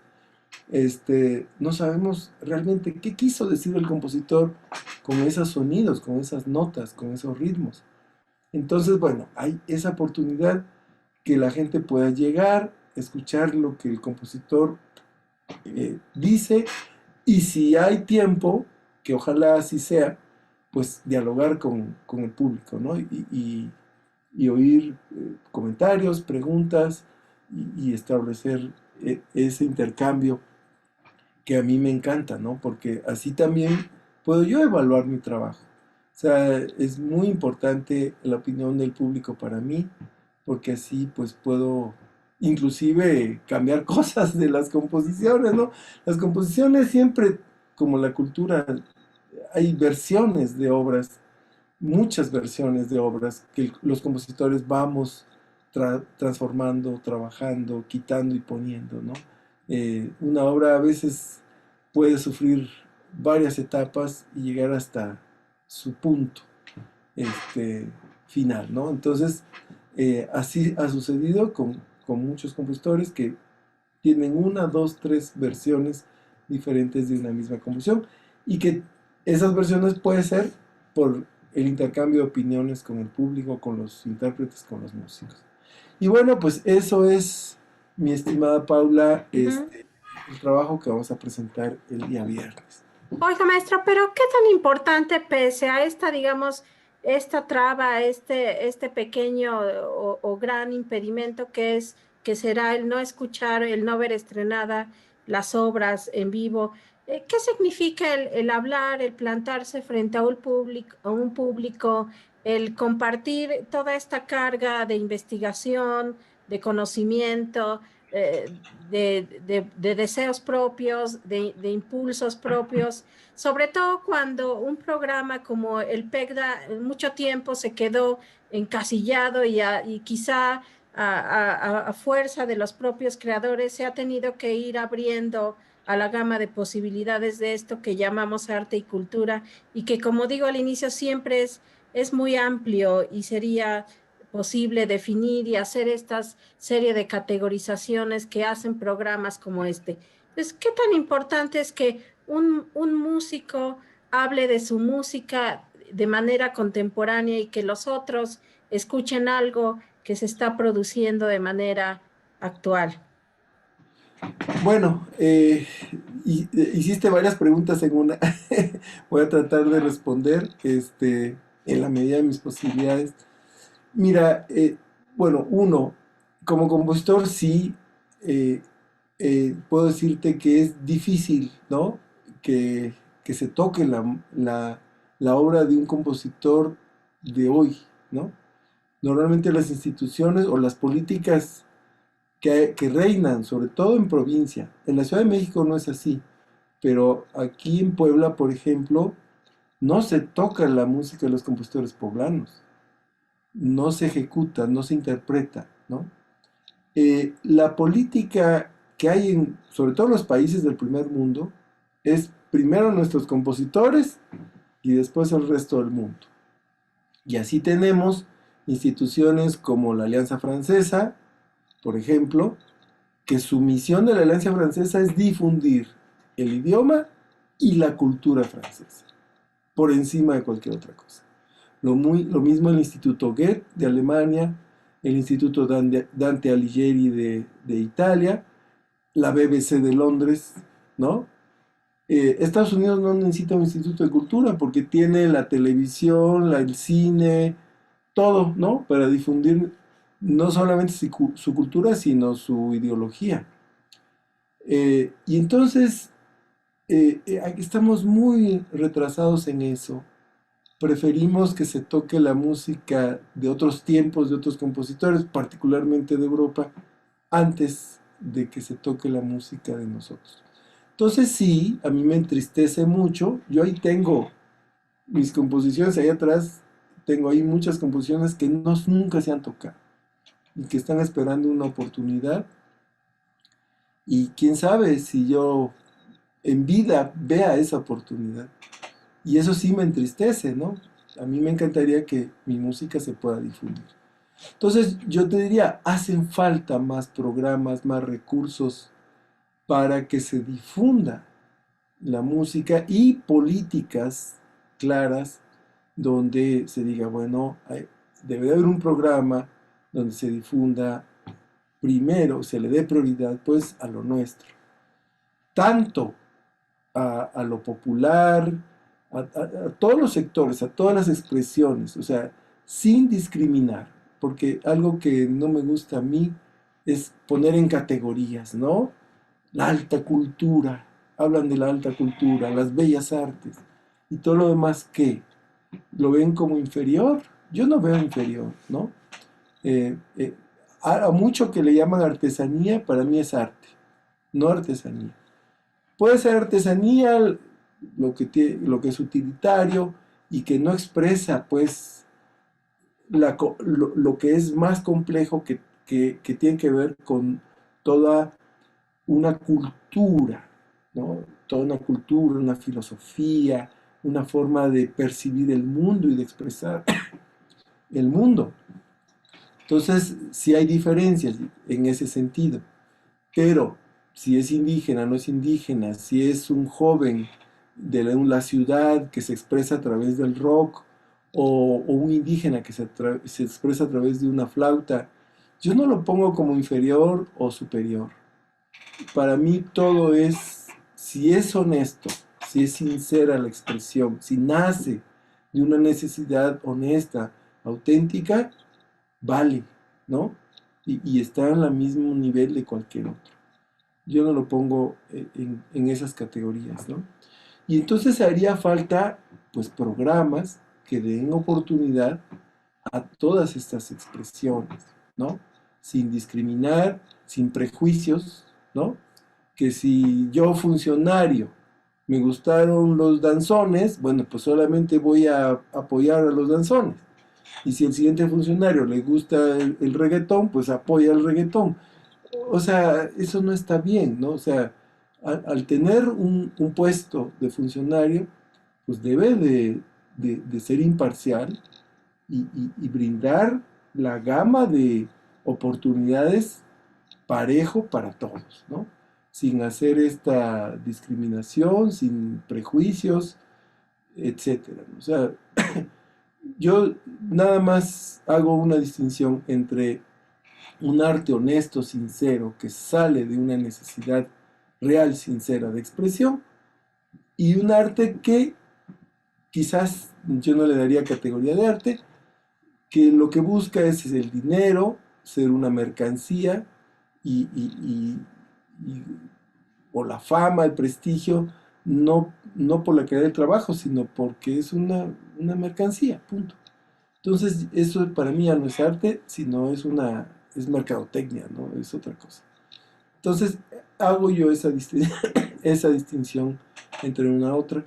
No sabemos realmente qué quiso decir el compositor con esos sonidos, con esas notas, con esos ritmos. Entonces, bueno, hay esa oportunidad que la gente pueda llegar, escuchar lo que el compositor dice, y si hay tiempo, que ojalá así sea, pues dialogar con el público, ¿no? Y oír comentarios, preguntas y establecer ese intercambio que a mí me encanta, ¿no? Porque así también puedo yo evaluar mi trabajo. O sea, es muy importante la opinión del público para mí, porque así pues puedo inclusive cambiar cosas de las composiciones, ¿no? Las composiciones siempre, como la cultura, hay versiones de obras, muchas versiones de obras que los compositores vamos transformando, trabajando, quitando y poniendo, ¿no? Una obra a veces puede sufrir varias etapas y llegar hasta su punto este, final, ¿no? Entonces, así ha sucedido con muchos compositores que tienen una, dos, tres versiones diferentes de una misma composición y que esas versiones pueden ser por el intercambio de opiniones con el público, con los intérpretes, con los músicos. Y bueno, pues eso es, mi estimada Paula, el trabajo que vamos a presentar el día viernes. Oiga, maestro, pero qué tan importante pese a esta, digamos, esta traba, este pequeño o gran impedimento que será el no escuchar, el no ver estrenada las obras en vivo. ¿Qué significa el hablar, el plantarse frente a un público, el compartir toda esta carga de investigación, de conocimiento? De deseos propios, impulsos propios, sobre todo cuando un programa como el PECDA mucho tiempo se quedó encasillado y quizá a fuerza de los propios creadores se ha tenido que ir abriendo a la gama de posibilidades de esto que llamamos arte y cultura y que, como digo al inicio, siempre es muy amplio y sería posible definir y hacer estas serie de categorizaciones que hacen programas como este. Entonces, ¿qué tan importante es que un músico hable de su música de manera contemporánea y que los otros escuchen algo que se está produciendo de manera actual? Bueno, hiciste varias preguntas en una. Voy a tratar de responder en la medida de mis posibilidades. Mira, bueno, uno, como compositor sí, puedo decirte que es difícil, ¿no? Que se toque la obra de un compositor de hoy, ¿no? Normalmente las instituciones o las políticas que reinan, sobre todo en provincia, en la Ciudad de México no es así, pero aquí en Puebla, por ejemplo, no se toca la música de los compositores poblanos, no se ejecuta, no se interpreta, ¿no? La política que hay sobre todo en los países del primer mundo, es primero nuestros compositores y después el resto del mundo. Y así tenemos instituciones como la Alianza Francesa, por ejemplo, que su misión de la Alianza Francesa es difundir el idioma y la cultura francesa, por encima de cualquier otra cosa. Lo mismo el Instituto Goethe de Alemania, el Instituto Dante Alighieri de Italia, la BBC de Londres, ¿no? Estados Unidos no necesita un instituto de cultura porque tiene la televisión, el cine, todo, ¿no? Para difundir no solamente su cultura, sino su ideología. Y entonces, aquí estamos muy retrasados en eso. Preferimos que se toque la música de otros tiempos, de otros compositores, particularmente de Europa, antes de que se toque la música de nosotros. Entonces sí, a mí me entristece mucho. Yo ahí tengo mis composiciones, ahí atrás tengo ahí muchas composiciones que nunca se han tocado y que están esperando una oportunidad. Y quién sabe si yo en vida vea esa oportunidad. Y eso sí me entristece, ¿no? A mí me encantaría que mi música se pueda difundir. Entonces yo te diría, hacen falta más programas, más recursos para que se difunda la música y políticas claras donde se diga, bueno, debe haber un programa donde se difunda primero, se le dé prioridad pues a lo nuestro. Tanto a lo popular, a todos los sectores, a todas las expresiones, o sea, sin discriminar, porque algo que no me gusta a mí es poner en categorías, ¿no? La alta cultura, hablan de la alta cultura, las bellas artes, y todo lo demás, ¿qué? ¿Lo ven como inferior? Yo no veo inferior, ¿no? Eh, eh, a mucho que le llaman artesanía, para mí es arte, no artesanía. Puede ser artesanía lo que es utilitario y que no expresa, pues, lo que es más complejo que tiene que ver con toda una cultura, ¿no? Toda una cultura, una filosofía, una forma de percibir el mundo y de expresar el mundo. Entonces, sí hay diferencias en ese sentido, pero si es indígena, no es indígena, si es un joven de la ciudad que se expresa a través del rock, o un indígena que se expresa a través de una flauta, yo no lo pongo como inferior o superior. Para mí todo es, si es honesto, si es sincera la expresión, si nace de una necesidad honesta, auténtica, vale, ¿no? Y está en el mismo nivel de cualquier otro. Yo no lo pongo en esas categorías, ¿no? Y entonces haría falta, pues, programas que den oportunidad a todas estas expresiones, ¿no? Sin discriminar, sin prejuicios, ¿no? Que si yo funcionario me gustaron los danzones, bueno, pues solamente voy a apoyar a los danzones. Y si el siguiente funcionario le gusta el reggaetón, pues apoya el reggaetón. O sea, eso no está bien, ¿no? O sea, al tener un puesto de funcionario, pues debe de ser imparcial y brindar la gama de oportunidades parejo para todos, ¿no? Sin hacer esta discriminación, sin prejuicios, etcétera. O sea, yo nada más hago una distinción entre un arte honesto, sincero, que sale de una necesidad real, sincera de expresión, y un arte que quizás yo no le daría categoría de arte, que lo que busca es el dinero, ser una mercancía y, y, y- o la fama, el prestigio, no por la calidad del trabajo, sino porque es una mercancía, punto. Entonces, eso para mí ya no es arte, sino es mercadotecnia, ¿no? Es otra cosa. Entonces, hago yo esa distinción entre una y otra.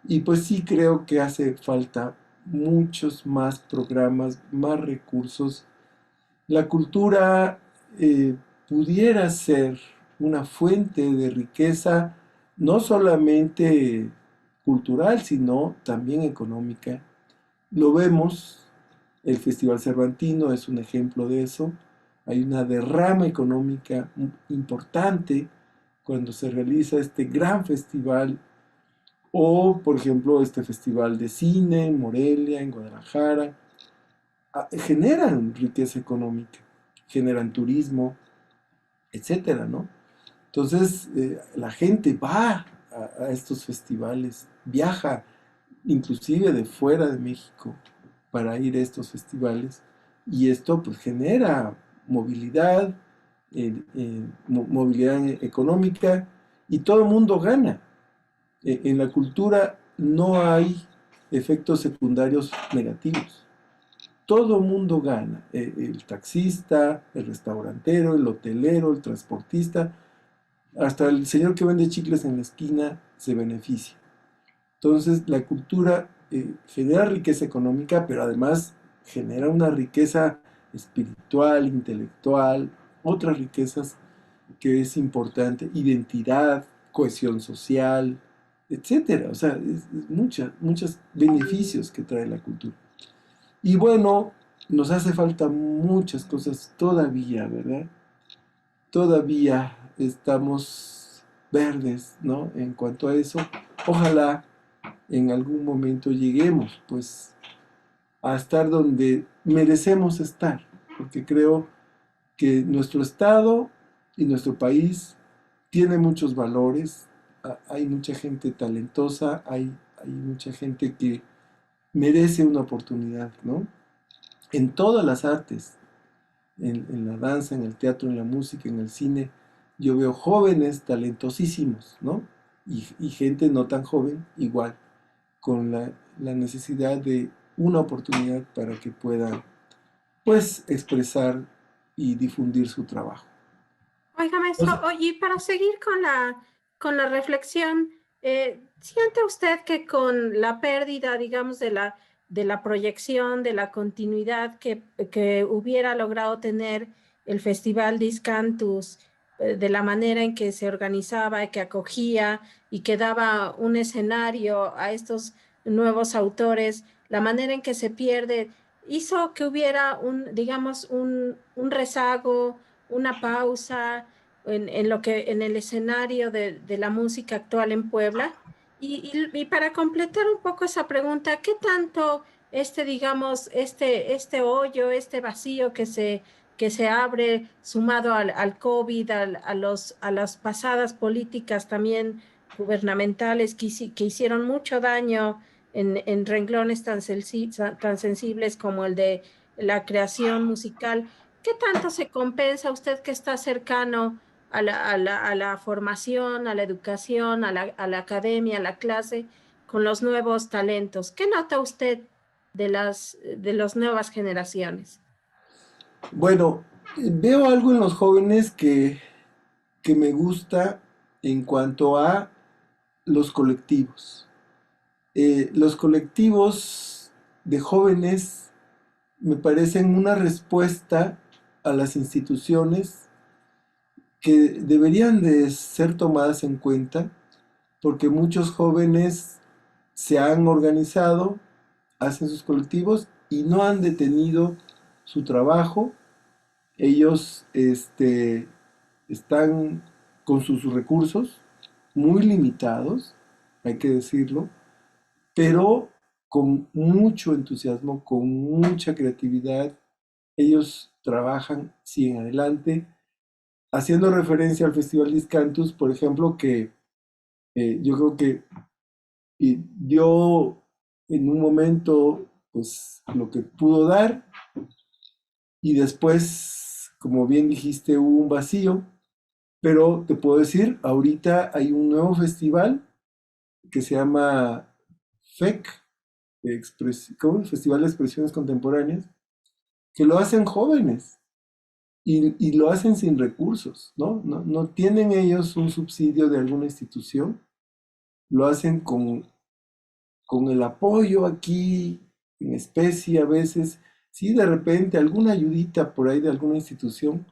Y pues sí creo que hace falta muchos más programas, más recursos. La cultura pudiera ser una fuente de riqueza, no solamente cultural, sino también económica. Lo vemos, el Festival Cervantino es un ejemplo de eso. Hay una derrama económica importante cuando se realiza este gran festival o, por ejemplo, este festival de cine en Morelia, en Guadalajara. Generan riqueza económica, generan turismo, etcétera, ¿no? Entonces, la gente va a estos festivales, viaja inclusive de fuera de México para ir a estos festivales y esto pues genera movilidad, movilidad económica y todo el mundo gana. En la cultura no hay efectos secundarios negativos. Todo mundo gana. El taxista, el restaurantero, el hotelero, el transportista, hasta el señor que vende chicles en la esquina se beneficia. Entonces, la cultura genera riqueza económica, pero además genera una riqueza espiritual, intelectual, otras riquezas que es importante, identidad, cohesión social, etcétera. O sea, muchos beneficios que trae la cultura. Y bueno, nos hace falta muchas cosas todavía, ¿verdad? Todavía estamos verdes, ¿no? En cuanto a eso, ojalá en algún momento lleguemos, pues, a estar donde merecemos estar, porque creo que nuestro estado y nuestro país tiene muchos valores, hay mucha gente talentosa, hay mucha gente que merece una oportunidad, ¿no? En todas las artes, en la danza, en el teatro, en la música, en el cine, yo veo jóvenes talentosísimos, ¿no? Y gente no tan joven, igual, con la necesidad de una oportunidad para que puedan, pues, expresar y difundir su trabajo. Oiga, O maestro, sea, oye, y para seguir con la reflexión, ¿siente usted que con la pérdida, digamos, de la proyección, de la continuidad que hubiera logrado tener el Festival Discantus, de la manera en que se organizaba, que acogía y que daba un escenario a estos nuevos autores, la manera en que se pierde, hizo que hubiera digamos, un rezago, una pausa en lo que, en el escenario de la música actual en Puebla? Y para completar un poco esa pregunta, ¿qué tanto digamos, este hoyo, este vacío que se abre sumado al COVID, a las pasadas políticas también gubernamentales que hicieron mucho daño en renglones tan sensibles como el de la creación musical? ¿Qué tanto se compensa usted que está cercano a la formación, a la educación, a la academia, a la clase, con los nuevos talentos? ¿Qué nota usted de las nuevas generaciones? bueno, veo algo en los jóvenes que me gusta en cuanto a los colectivos. Los colectivos de jóvenes me parecen una respuesta a las instituciones que deberían de ser tomadas en cuenta porque muchos jóvenes se han organizado, hacen sus colectivos y no han detenido su trabajo. Ellos están con sus recursos muy limitados, hay que decirlo, pero con mucho entusiasmo, con mucha creatividad. Ellos trabajan, siguen adelante, haciendo referencia al Festival Discantus, por ejemplo, que yo creo que dio en un momento pues lo que pudo dar y después, como bien dijiste, hubo un vacío Pero te puedo decir, ahorita hay un nuevo festival que se llama FEC, ¿cómo? Festival de Expresiones Contemporáneas, que lo hacen jóvenes y lo hacen sin recursos, ¿no? No tienen ellos un subsidio de alguna institución, lo hacen con el apoyo aquí en especie a veces, sí, de repente alguna ayudita por ahí de alguna institución,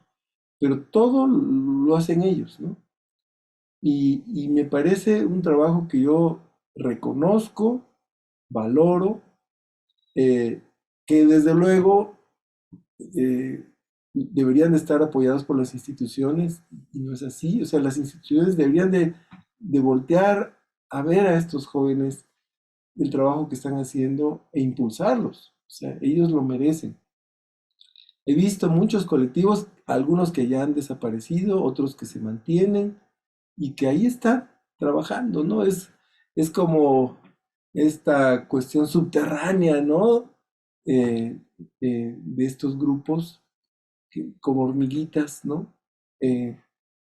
pero todo lo hacen ellos, ¿no? Y me parece un trabajo que yo reconozco, valoro, eh, que desde luego deberían de estar apoyados por las instituciones, y no es así. O sea, las instituciones deberían de voltear a ver a estos jóvenes el trabajo que están haciendo e impulsarlos. O sea, ellos lo merecen. He visto muchos colectivos, algunos que ya han desaparecido, otros que se mantienen y que ahí están trabajando, ¿no? Es como esta cuestión subterránea, ¿no? De estos grupos como hormiguitas, ¿no? Eh,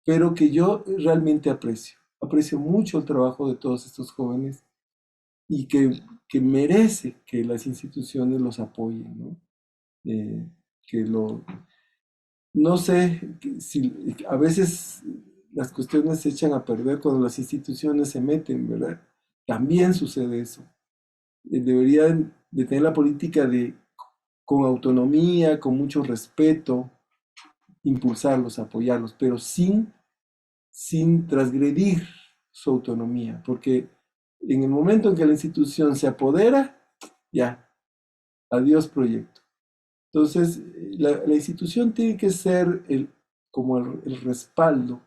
pero que yo realmente aprecio. Aprecio mucho el trabajo de todos estos jóvenes y que merece que las instituciones los apoyen, ¿no? Eh, que lo, no sé si a veces las cuestiones se echan a perder cuando las instituciones se meten, ¿verdad? También sucede eso. Deberían de tener la política de con autonomía, con mucho respeto, impulsarlos, apoyarlos, pero sin transgredir su autonomía, porque en el momento en que la institución se apodera, ya, adiós proyecto. Entonces, la institución tiene que ser como el respaldo,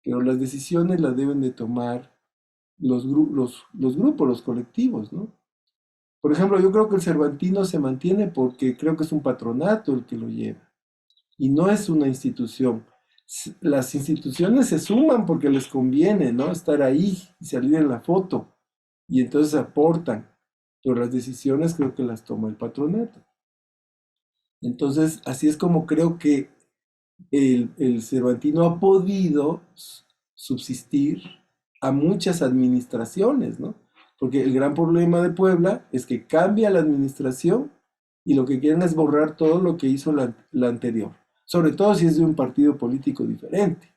pero las decisiones las deben de tomar los grupos, los colectivos, ¿no? Por ejemplo, yo creo que el Cervantino se mantiene porque creo que es un patronato el que lo lleva y no es una institución. Las instituciones se suman porque les conviene, ¿no? Estar ahí y salir en la foto y entonces aportan, pero las decisiones creo que las toma el patronato. Entonces, así es como creo que el Cervantino ha podido subsistir a muchas administraciones, ¿no? Porque el gran problema de Puebla es que cambia la administración y lo que quieren es borrar todo lo que hizo la anterior, sobre todo si es de un partido político diferente.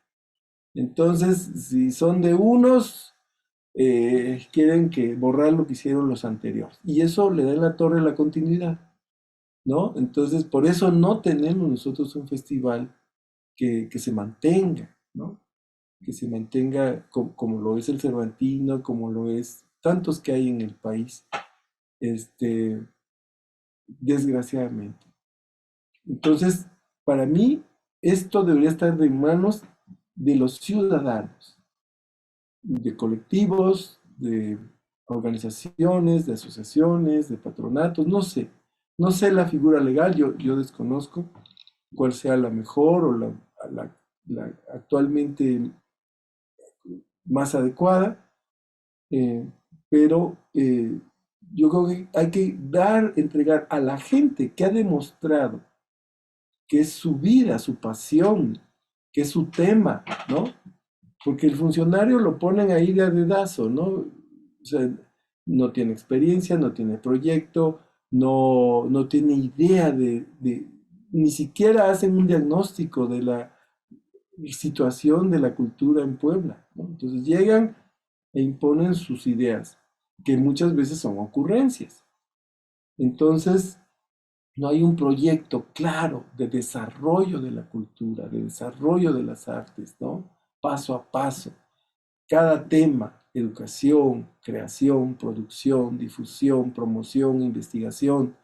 Entonces, si son de unos, quieren que borrar lo que hicieron los anteriores. Y eso le da en la torre la continuidad, ¿no? Entonces, por eso no tenemos nosotros un festival que se mantenga, ¿no? Que se mantenga como lo es el Cervantino, como lo es tantos que hay en el país, desgraciadamente. Entonces, para mí, esto debería estar de manos de los ciudadanos, de colectivos, de organizaciones, de asociaciones, de patronatos, no sé. No sé la figura legal, yo desconozco cuál sea la mejor o la actualmente más adecuada, eh, pero yo creo que hay que entregar a la gente que ha demostrado que es su vida, su pasión, que es su tema, ¿no? Porque el funcionario lo ponen ahí de a dedazo, ¿no? O sea, no tiene experiencia, no tiene proyecto, no tiene idea ni siquiera hacen un diagnóstico de la situación de la cultura en Puebla, ¿no? Entonces llegan e imponen sus ideas, que muchas veces son ocurrencias. Entonces, no hay un proyecto claro de desarrollo de la cultura, de desarrollo de las artes, ¿no? Paso a paso. Cada tema, educación, creación, producción, difusión, promoción, investigación,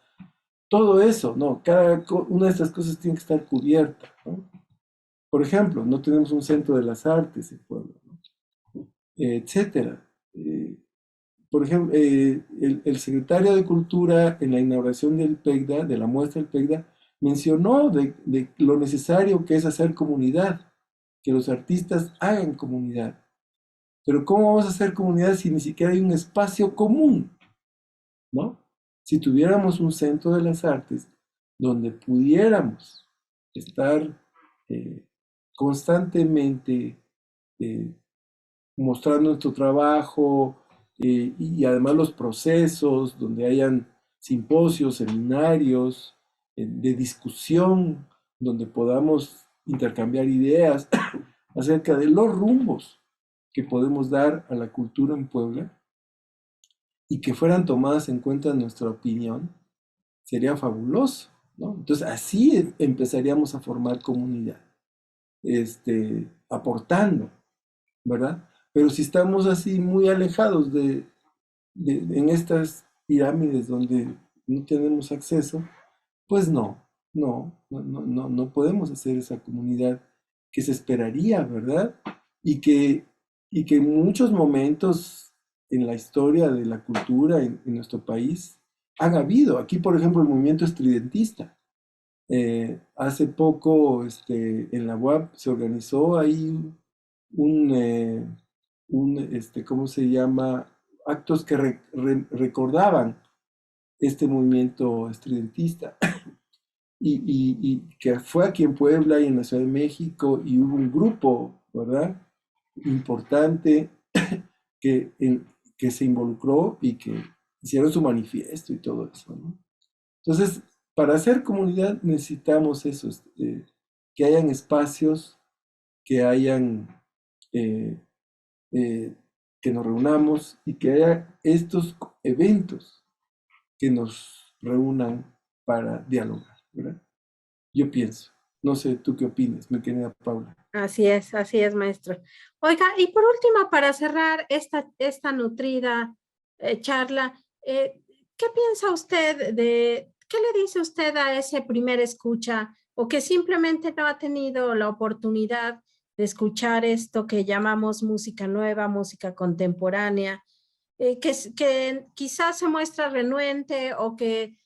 todo eso, ¿no? Cada una de estas cosas tiene que estar cubierta, ¿no? Por ejemplo, no tenemos un centro de las artes en Puebla, ¿no? Etcétera. Por ejemplo, el secretario de Cultura en la inauguración del PECDA, de la muestra del PECDA, mencionó de lo necesario que es hacer comunidad, que los artistas hagan comunidad. Pero ¿cómo vamos a hacer comunidad si ni siquiera hay un espacio común? ¿No? Si tuviéramos un centro de las artes donde pudiéramos estar constantemente mostrando nuestro trabajo y además los procesos donde hayan simposios, seminarios de discusión, donde podamos intercambiar ideas acerca de los rumbos que podemos dar a la cultura en Puebla y que fueran tomadas en cuenta nuestra opinión, sería fabuloso, ¿no? Entonces así empezaríamos a formar comunidad, aportando, ¿verdad? Pero si estamos así muy alejados en estas pirámides donde no tenemos acceso, pues no podemos hacer esa comunidad que se esperaría, ¿verdad? Y que en muchos momentos en la historia de la cultura en nuestro país han habido. Aquí, por ejemplo, el movimiento estridentista. Hace poco en la UAP se organizó ahí ¿cómo se llama? Actos que recordaban este movimiento estridentista y que fue aquí en Puebla y en la Ciudad de México y hubo un grupo, ¿verdad? Importante que, que se involucró y que hicieron su manifiesto y todo eso, ¿no? Entonces, para hacer comunidad necesitamos eso, que hayan espacios, que hayan, eh, que nos reunamos y que haya estos eventos que nos reúnan para dialogar, ¿verdad? Yo pienso. No sé, ¿tú qué opinas, mi querida Paula? Así es, maestro. Oiga, y por último, para cerrar esta nutrida charla, ¿qué piensa usted qué le dice usted a ese primer escucha o que simplemente no ha tenido la oportunidad de escuchar esto que llamamos música nueva, música contemporánea, que quizás se muestra renuente o que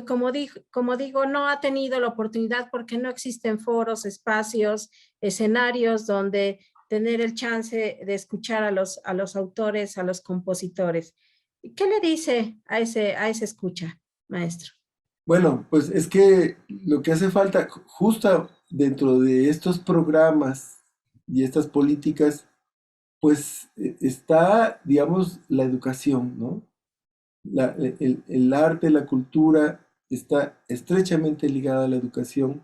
como digo, no ha tenido la oportunidad porque no existen foros, espacios, escenarios donde tener el chance de escuchar a los autores, a los compositores? ¿Qué le dice a ese escucha, maestro? Bueno, pues es que lo que hace falta, justo dentro de estos programas y estas políticas, pues está, digamos, la educación, ¿no? El arte, la cultura está estrechamente ligada a la educación.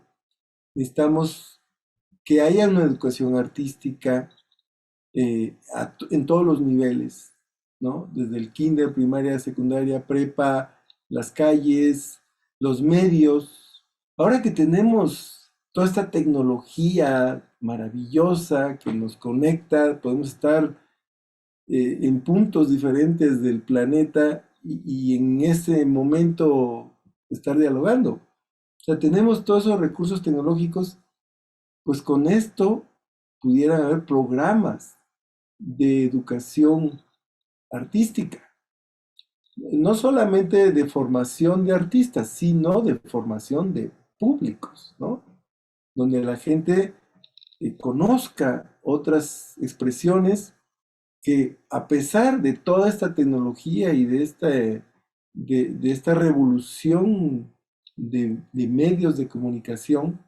Necesitamos que haya una educación artística en todos los niveles, ¿no? Desde el kinder, primaria, secundaria, prepa, las calles, los medios. Ahora que tenemos toda esta tecnología maravillosa que nos conecta, podemos estar en puntos diferentes del planeta y en ese momento estar dialogando. O sea, tenemos todos esos recursos tecnológicos, pues con esto pudieran haber programas de educación artística, no solamente de formación de artistas, sino de formación de públicos, ¿no? Donde la gente conozca otras expresiones que a pesar de toda esta tecnología y de esta revolución de medios de comunicación,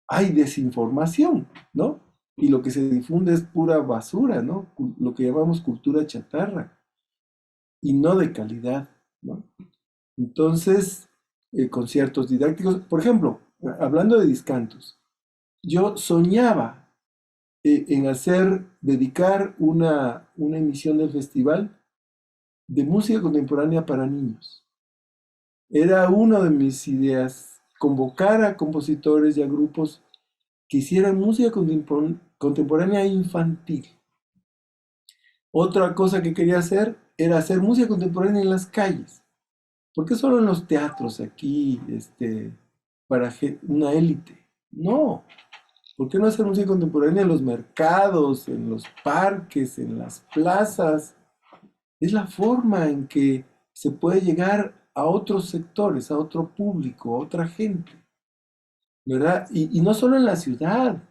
hay desinformación, ¿no? Y lo que se difunde es pura basura, ¿no? Lo que llamamos cultura chatarra y no de calidad, ¿no? Entonces, conciertos didácticos, por ejemplo, hablando de discantos, yo soñaba dedicar una emisión del festival de música contemporánea para niños. Era una de mis ideas, convocar a compositores y a grupos que hicieran música contemporánea infantil. Otra cosa que quería hacer era hacer música contemporánea en las calles. ¿Por qué solo en los teatros aquí, para una élite? No. ¿Por qué no hacer música contemporánea en los mercados, en los parques, en las plazas? Es la forma en que se puede llegar a otros sectores, a otro público, a otra gente, ¿verdad? Y no solo en la ciudad,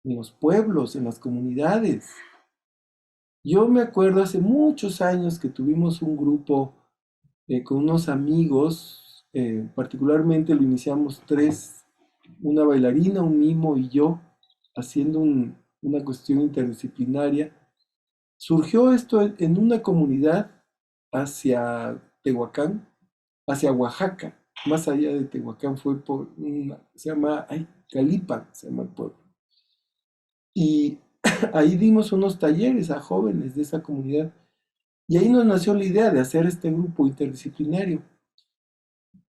en los pueblos, en las comunidades. Yo me acuerdo hace muchos años que tuvimos un grupo con unos amigos, particularmente lo iniciamos tres, una bailarina, un mimo y yo, haciendo una cuestión interdisciplinaria. Surgió esto en una comunidad hacia Tehuacán, hacia Oaxaca, más allá de Tehuacán, fue por se llama, Calipan, se llama el pueblo. Y ahí dimos unos talleres a jóvenes de esa comunidad. Y ahí nos nació la idea de hacer este grupo interdisciplinario.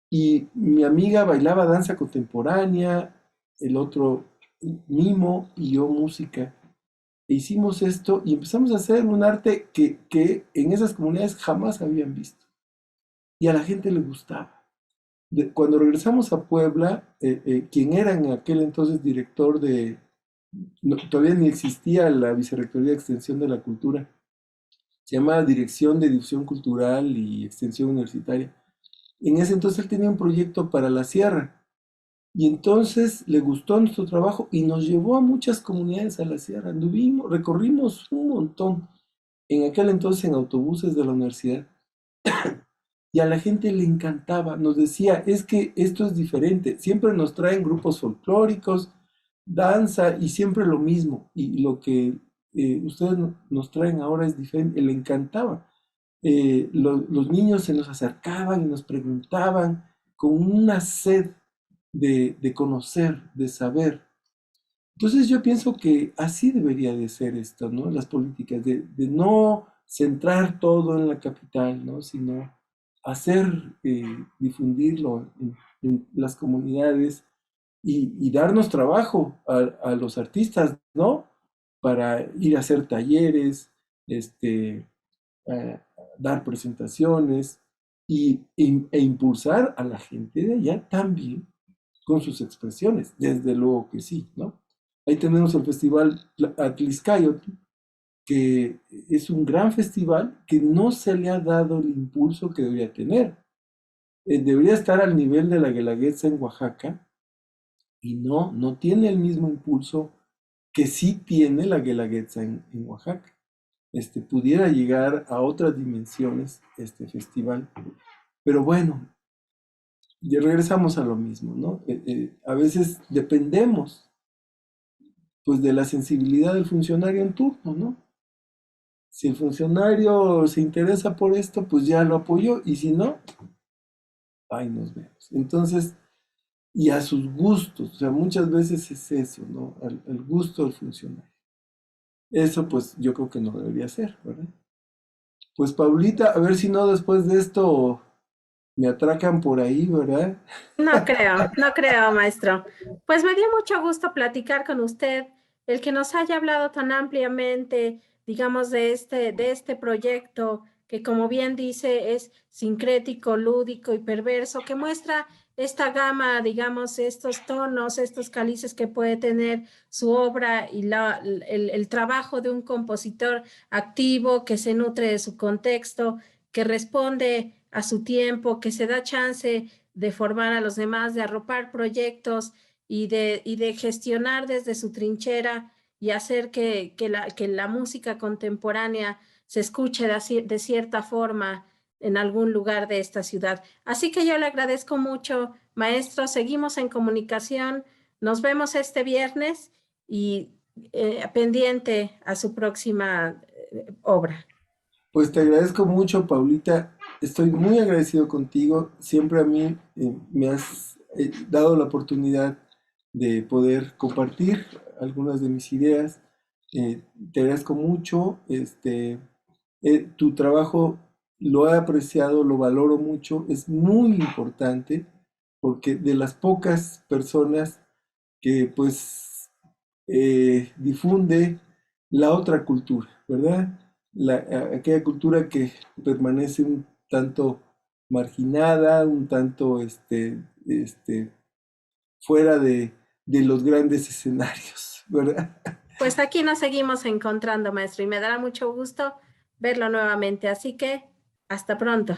Y mi amiga bailaba danza contemporánea, el otro mimo y yo música. E hicimos esto y empezamos a hacer un arte que en esas comunidades jamás habían visto. Y a la gente le gustaba. Cuando regresamos a Puebla, quien era en aquel entonces director de, todavía ni existía la Vicerrectoría de Extensión de la Cultura, se llamaba Dirección de Difusión Cultural y Extensión Universitaria. En ese entonces él tenía un proyecto para la sierra y entonces le gustó nuestro trabajo y nos llevó a muchas comunidades a la sierra. Anduvimos, recorrimos un montón, en aquel entonces en autobuses de la universidad. Y a la gente le encantaba, nos decía, es que esto es diferente, siempre nos traen grupos folclóricos, danza y siempre lo mismo, y lo que ustedes nos traen ahora es diferente, le encantaba. Los niños se nos acercaban y nos preguntaban con una sed de conocer, de saber. Entonces yo pienso que así debería de ser esto, ¿no? Las políticas, de no centrar todo en la capital, ¿no? Sino hacer, difundirlo en las comunidades y darnos trabajo a los artistas, ¿no? Para ir a hacer talleres, a dar presentaciones e impulsar a la gente de allá también con sus expresiones, desde luego que sí, ¿no? Ahí tenemos el festival Atliscayotl, que es un gran festival que no se le ha dado el impulso que debería tener. Debería estar al nivel de la Guelaguetza en Oaxaca y no tiene el mismo impulso que sí tiene la Guelaguetza en Oaxaca. Pudiera llegar a otras dimensiones este festival. Pero bueno, ya regresamos a lo mismo, ¿no? A veces dependemos pues de la sensibilidad del funcionario en turno, ¿no? Si el funcionario se interesa por esto, pues ya lo apoyó, y si no, ahí nos vemos. Entonces, y a sus gustos, o sea, muchas veces es eso, ¿no? El gusto del funcionario. Eso pues yo creo que no debería ser, ¿verdad? Pues Paulita, a ver si no después de esto me atracan por ahí, ¿verdad? No creo, maestro. Pues me dio mucho gusto platicar con usted, el que nos haya hablado tan ampliamente, digamos, de este proyecto que, como bien dice, es sincrético, lúdico y perverso, que muestra esta gama, digamos, estos tonos, estos cálices que puede tener su obra y el trabajo de un compositor activo que se nutre de su contexto, que responde a su tiempo, que se da chance de formar a los demás, de arropar proyectos y de gestionar desde su trinchera y hacer que la música contemporánea se escuche de cierta forma en algún lugar de esta ciudad. Así que yo le agradezco mucho, maestro. Seguimos en comunicación. Nos vemos este viernes y pendiente a su próxima obra. Pues te agradezco mucho, Paulita. Estoy muy agradecido contigo. Siempre a mí me has dado la oportunidad de poder compartir algunas de mis ideas. Te agradezco mucho. Tu trabajo lo he apreciado, lo valoro mucho. Es muy importante porque de las pocas personas que pues difunde la otra cultura, ¿verdad? Aquella cultura que permanece un tanto marginada, un tanto fuera de los grandes escenarios, ¿verdad? Pues aquí nos seguimos encontrando, maestro, y me dará mucho gusto verlo nuevamente. Así que, hasta pronto.